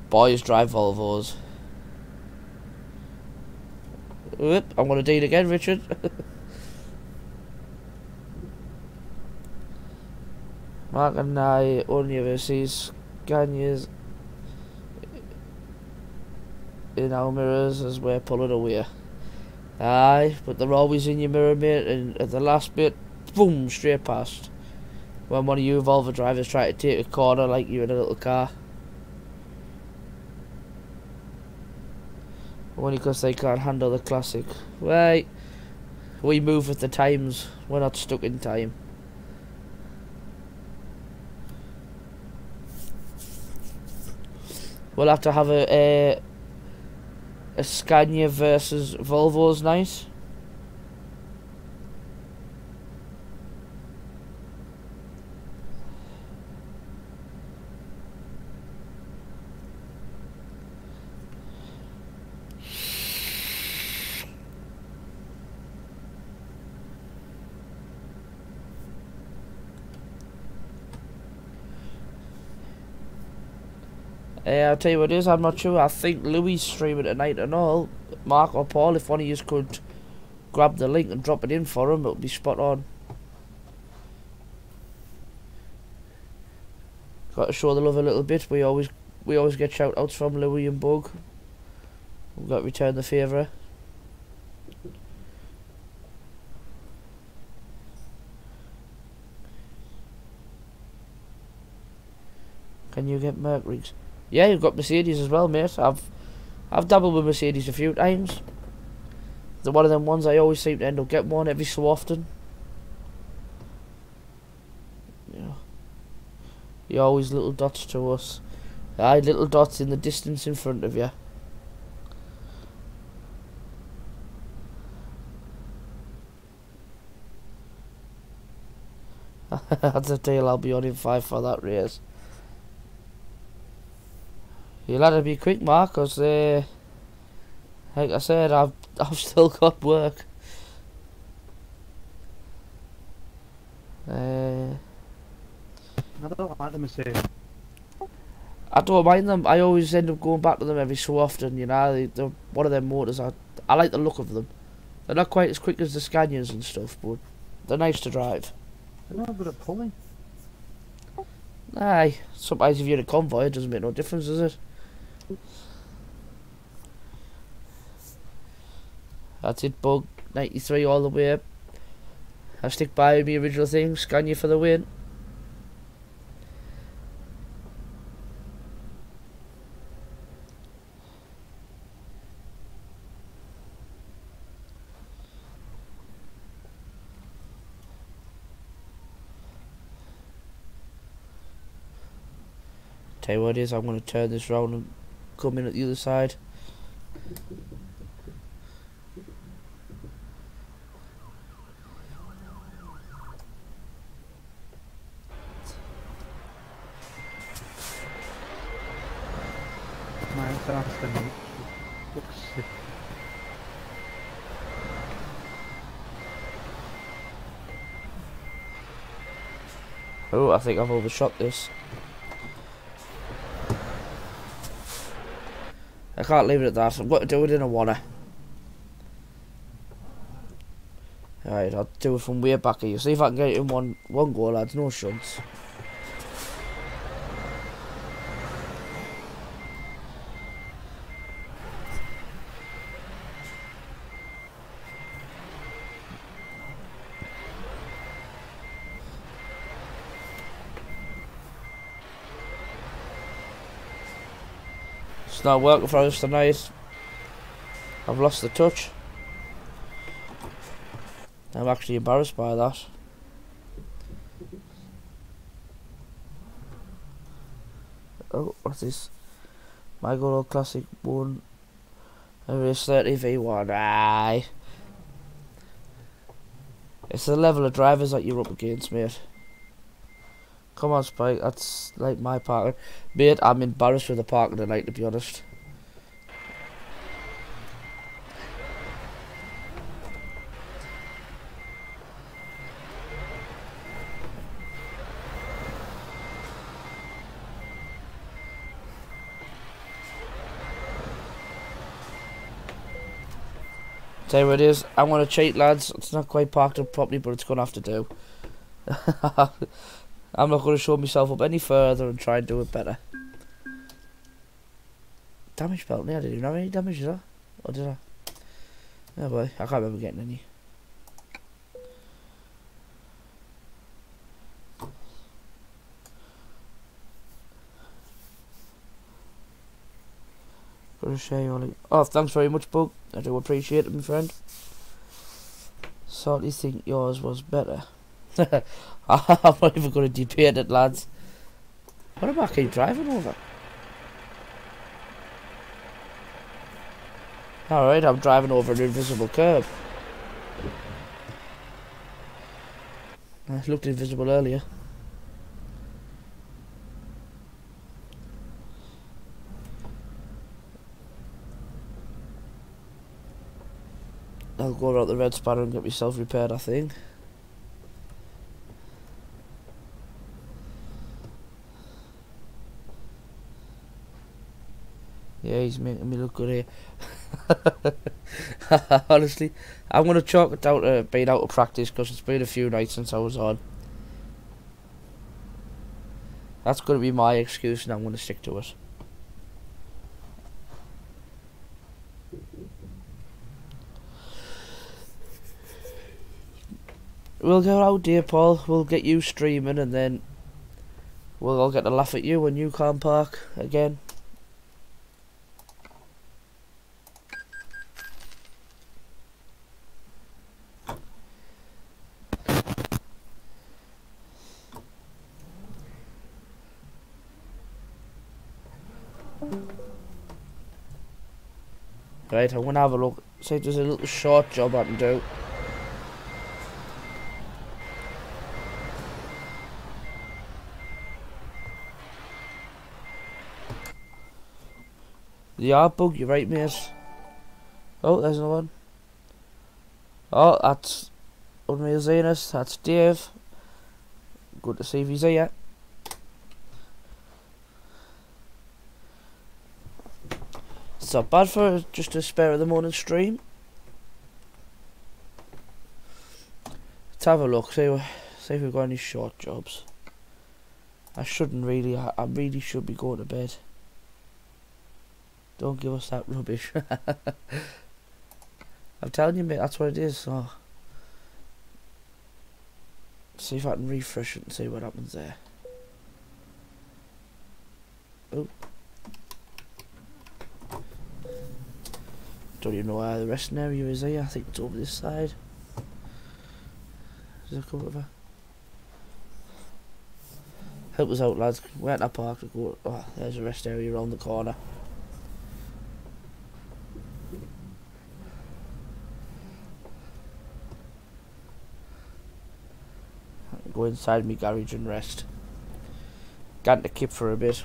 Boys drive Volvos. Oop, I'm gonna do it again, Richard. Mark and I only ever see Scanias in our mirrors as we're pulling away. Aye, but they're always in your mirror, mate, and at the last bit, boom, straight past. When one of you Volvo drivers try to take a corner like you're in a little car. Only because they can't handle the classic. Right, we move with the times, we're not stuck in time. We'll have to have a Scania versus Volvo's night. I'll tell you what it is, I'm not sure. I think Louis streaming tonight and all. Mark or Paul, if one of you could grab the link and drop it in for him, it would be spot on. Got to show the love a little bit. We always get shout outs from Louis and Bug. We've got to return the favour. Can you get Mercury's? Yeah, you've got Mercedes as well, mate. I've dabbled with Mercedes a few times. They're one of them ones I always seem to end up getting one every so often. Yeah. You're always little dots to us. Aye, little dots in the distance in front of you. That's a deal, I'll be on in 5 for that race. You'll have to be quick, Mark, because like I said, I've still got work. I don't like the Mercedes. I don't mind them. I always end up going back to them every so often. You know, they're one of them motors. I like the look of them. They're not quite as quick as the Scanias and stuff, but they're nice to drive. They're not good at pulling. Aye, sometimes if you're in a convoy, it doesn't make no difference, does it? That's it, Bug. 93 all the way up. I stick by my original thing. Scania for the win. Tell you what it is, I'm going to turn this round and come in at the other side. My exhausting looks sick. Oh, I think I've overshot this. I can't leave it at that. I've got to do it in a wanna. Alright, I'll do it from way back here. See if I can get it in one go, lads. No shunts. It's not working for us tonight. I've lost the touch. I'm actually embarrassed by that. Oh, what's this? My good old classic one. Race 30 V1. Aye. It's the level of drivers that you're up against, mate. Come on, Spike, that's like my parking. Mate, I'm embarrassed with the parking tonight, to be honest. Tell you what it is, I'm going to cheat, lads. It's not quite parked up properly, but it's going to have to do. I'm not going to show myself up any further and try and do it better. Damage belt, I didn't even have any damage, did I? Or did I? Oh boy, I can't remember getting any. Gotta share your link. Oh, thanks very much, Bug. I do appreciate it, my friend. Sort of think yours was better. I'm not even going to debate it, lads. What am I keep driving over? Alright, I'm driving over an invisible curb. It looked invisible earlier. I'll go around the red spanner and get myself repaired, I think. Yeah, he's making me look good here. Honestly, I'm going to chalk it down to being out of practice because it's been a few nights since I was on. That's going to be my excuse and I'm going to stick to it. We'll go out, dear Paul. We'll get you streaming and then we'll all get to laugh at you when you can't park again. Right, I'm going to have a look. See if there's a little short job I can do. The yard bug, you're right, mate. Oh, there's another one. Oh, that's Unreal Zenus. That's Dave. Good to see if he's here. It's not bad for just a spare of the morning stream. Let's have a look. See if we've got any short jobs. I shouldn't really. I really should be going to bed. Don't give us that rubbish. I'm telling you, mate, that's what it is. So, see if I can refresh it and see what happens there. Oh. Don't even know where the resting area is here. I think it's over this side. Does it come over? Help us out, lads. We're at that park to go. Oh, there's a rest area around the corner. Go inside my garage and rest. Got to keep for a bit.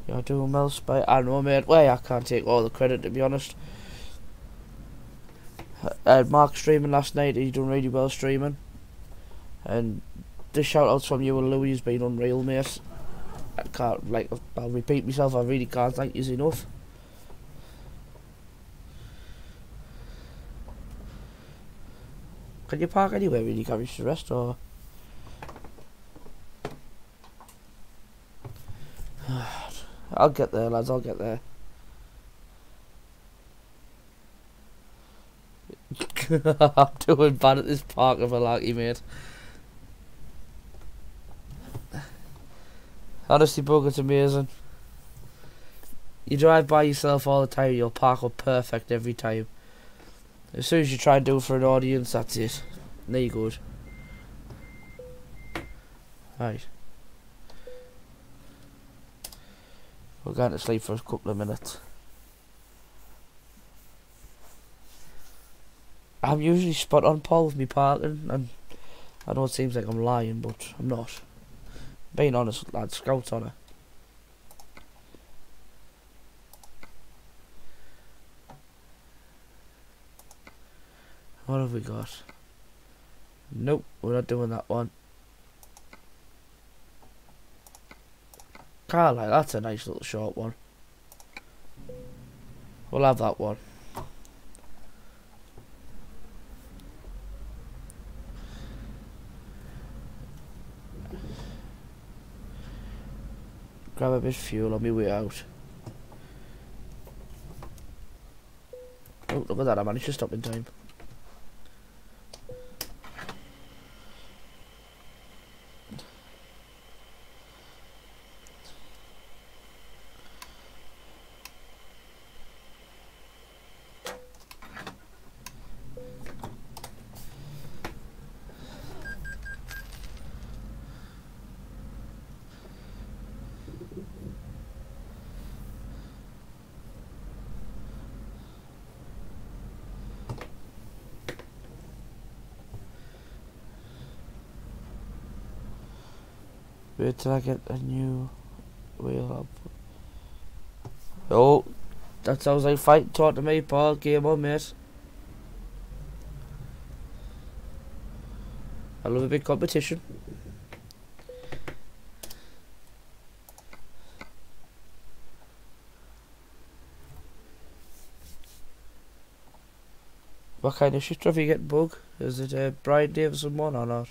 You're doing well, Spy. I know, mate. Well, I can't take all the credit, to be honest. I had Mark streaming last night. He's done really well streaming. And the shout outs from you and Louis has been unreal, mate. I can't, like, I'll repeat myself. I really can't thank you enough. Can you park anywhere in your garage to rest, or? I'll get there, lads, I'll get there. I'm doing bad at this park of a larky, mate. Honestly, Bug, it's amazing. You drive by yourself all the time, you'll park up perfect every time. As soon as you try and do it for an audience, that's it. There you go. Right. We're going to sleep for a couple of minutes. I'm usually spot on, Paul, with me parking, and I know it seems like I'm lying, but I'm not. Being honest, lad, Scout's on it. What have we got? Nope, we're not doing that one. Carlisle, that's a nice little short one. We'll have that one. Grab a bit of fuel on my way out. Oh, look at that, I managed to stop in time. Wait till I get a new wheel up. Oh, that sounds like fighting talk to me, Paul. Game on, mate. I love a big competition. What kind of shifter have you getting, Bug? Is it a Brian Davison one or not?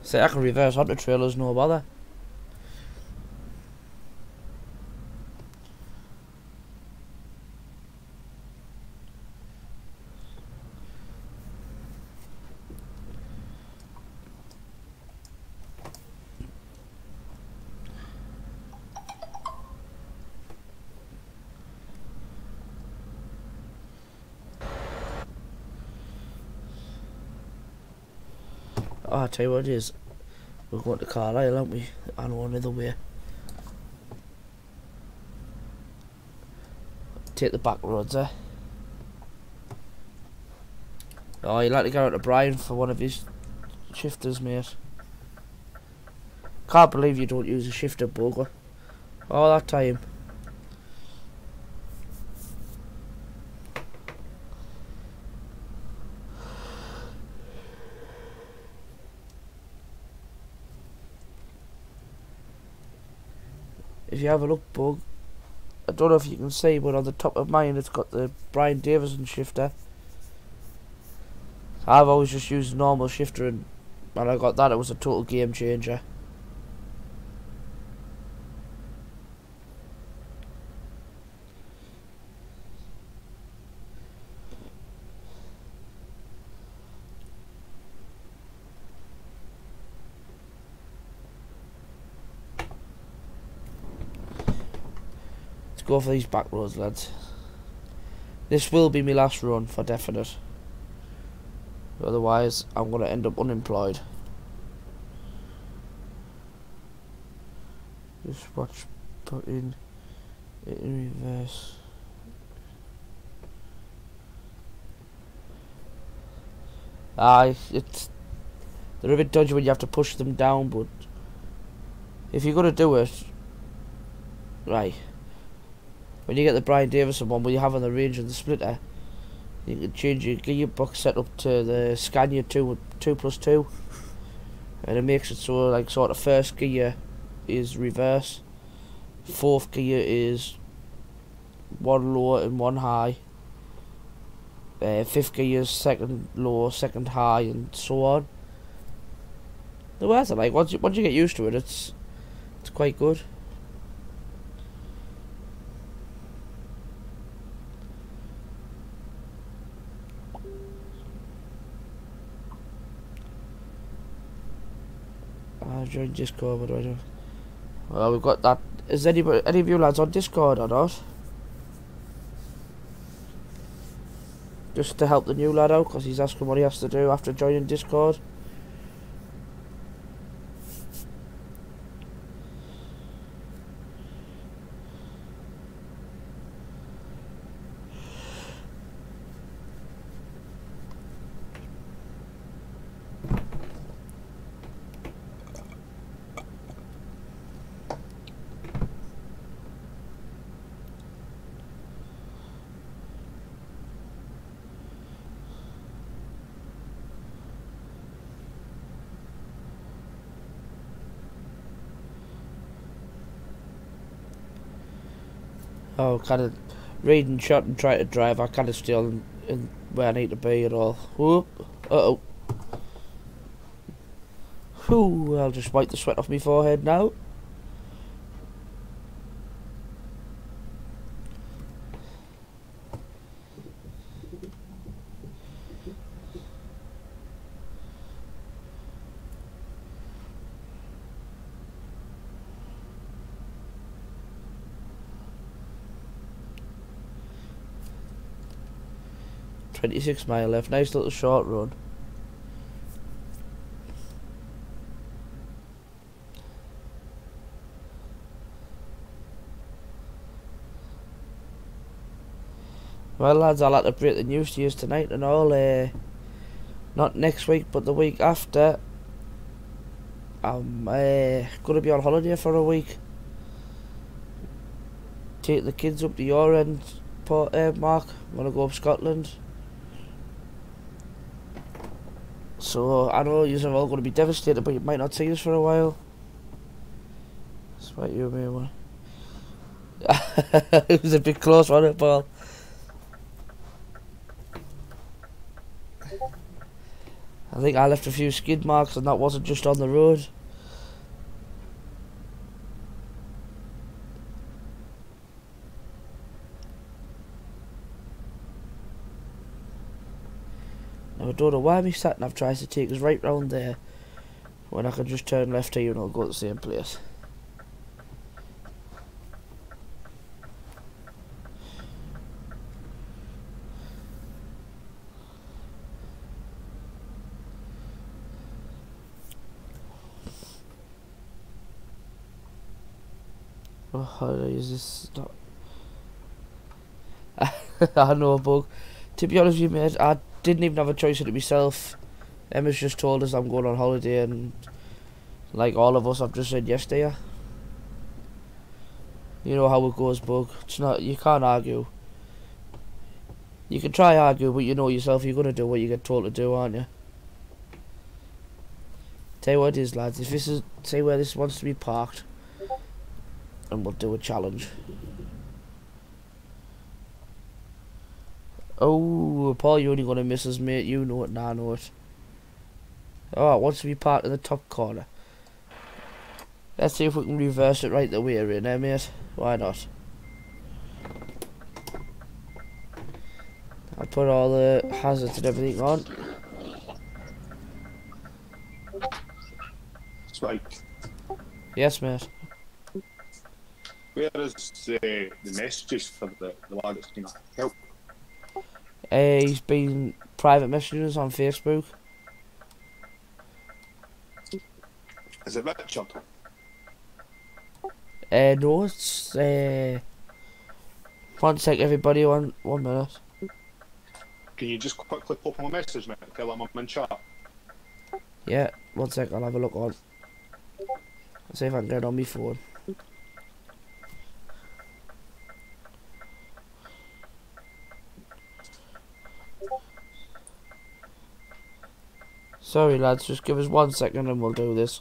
See, I can reverse onto trailers, no bother. Oh, I tell you what it is. We're going to Carlisle, aren't we? I know another way. Take the back roads, eh? Oh, you'll have to go out to Brian for one of his shifters, mate. Can't believe you don't use a shifter, Bug. All that time. If you have a look, Bug, I don't know if you can see, but on the top of mine it's got the Brian Davison shifter. I've always just used a normal shifter, and when I got that it was a total game changer. Go for these back roads, lads. This will be my last run for definite. Otherwise, I'm going to end up unemployed. Just watch, put in it in reverse. They're a bit dodgy when you have to push them down, but if you're going to do it, right. When you get the Brian Davison one, where you have on the range and the splitter, you can change your gearbox setup to the Scania 2+2, and it makes it so like sort of first gear is reverse, fourth gear is one low and one high, fifth gear is second low, second high, and so on. The worth it, like once you get used to it, it's quite good. Join Discord, but I don't. Well, we've got that. Is any of you lads on Discord or not? Just to help the new lad out, because he's asking what he has to do after joining Discord. Oh, kind of reading shot and try to drive. I kind of still in where I need to be at all. Whoop. Uh-oh. Whew, I'll just wipe the sweat off my forehead now. .26 mile left, nice little short run. Well lads, I'll have to break the news to you tonight and all. Not next week, but the week after, I'm gonna be on holiday for a week. Take the kids up to your end, Mark. I'm gonna go up Scotland. So I know you're all gonna be devastated, but you might not see us for a while. Despite you and me, one. It was a bit close, wasn't it, Paul? I think I left a few skid marks, and that wasn't just on the road. Now I don't know why my sat nav tries to take us right round there when I can just turn left here and I'll go to the same place. Oh, how is this not? I know, Bug. To be honest with you, mate, I didn't even have a choice in it myself. Emma's just told us I'm going on holiday, and like all of us, I've just said yes to you. You know how it goes, Bug. It's not. You can't argue. You can try argue, but you know yourself you're gonna do what you get told to do, aren't you? Tell you what it is, lads. If this is, say where this wants to be parked, and we'll do a challenge. Oh, Paul, you're only gonna miss us, mate. You know it, and I know it. Oh, it wants to be parked in the top corner. Let's see if we can reverse it right the way we're in there, mate. Why not? I'll put all the hazards and everything on. Right. Yes, mate. Where is the messages for the lad that's going to help? He's been private messages on Facebook. Is it Richard? No, it's one sec, everybody. One minute. Can you just quickly pop him a message, mate? Tell him I'm in chat. Yeah, one sec. I'll have a look on. Let's see if I can get it on my phone. Sorry, lads. Just give us 1 second and we'll do this.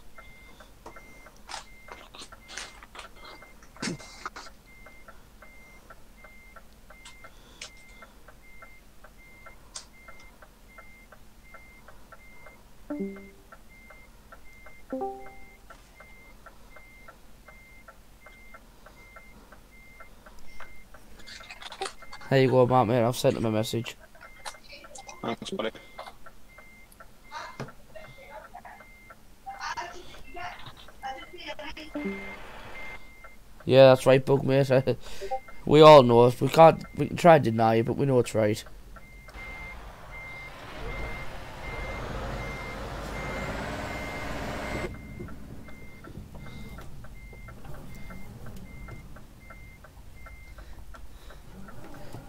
There you go, Mark, mate. I've sent him a message. Thanks, buddy. Yeah, that's right, Bug, mate. We all know it. We can try and deny it, but we know it's right.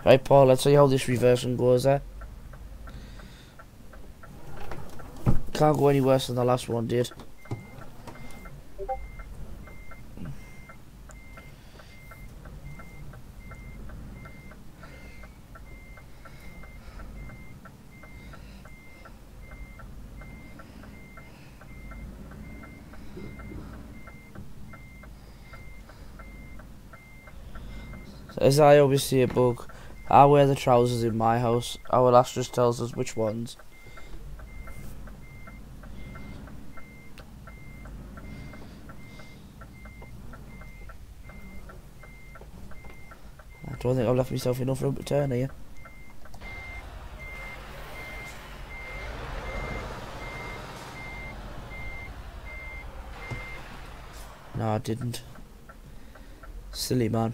Right, Paul, let's see how this reversing goes, eh? Can't go any worse than the last one did. As I always say, Bug, I wear the trousers in my house. Our lass just tells us which ones. I don't think I've left myself enough room to turn here. No, I didn't. Silly man.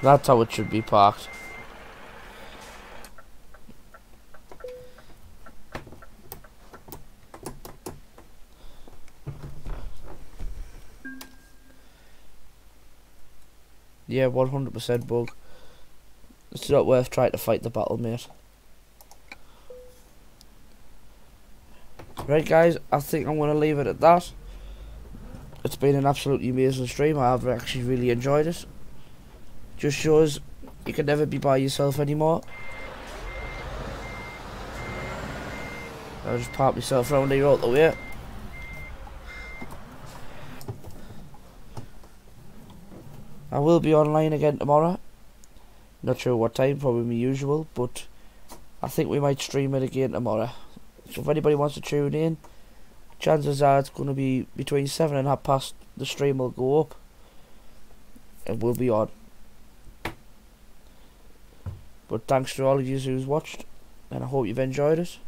That's how it should be parked. Yeah, 100% bug. It's not worth trying to fight the battle, mate. Right guys, I think I'm going to leave it at that. It's been an absolutely amazing stream. I've actually really enjoyed it. Just shows you can never be by yourself anymore. I'll just park myself around here all the way. I will be online again tomorrow. Not sure what time, probably my usual, but I think we might stream it again tomorrow. So if anybody wants to tune in, chances are it's going to be between 7 and 8:30. The stream will go up and we'll be on. But thanks to all of you who's watched, and I hope you've enjoyed it.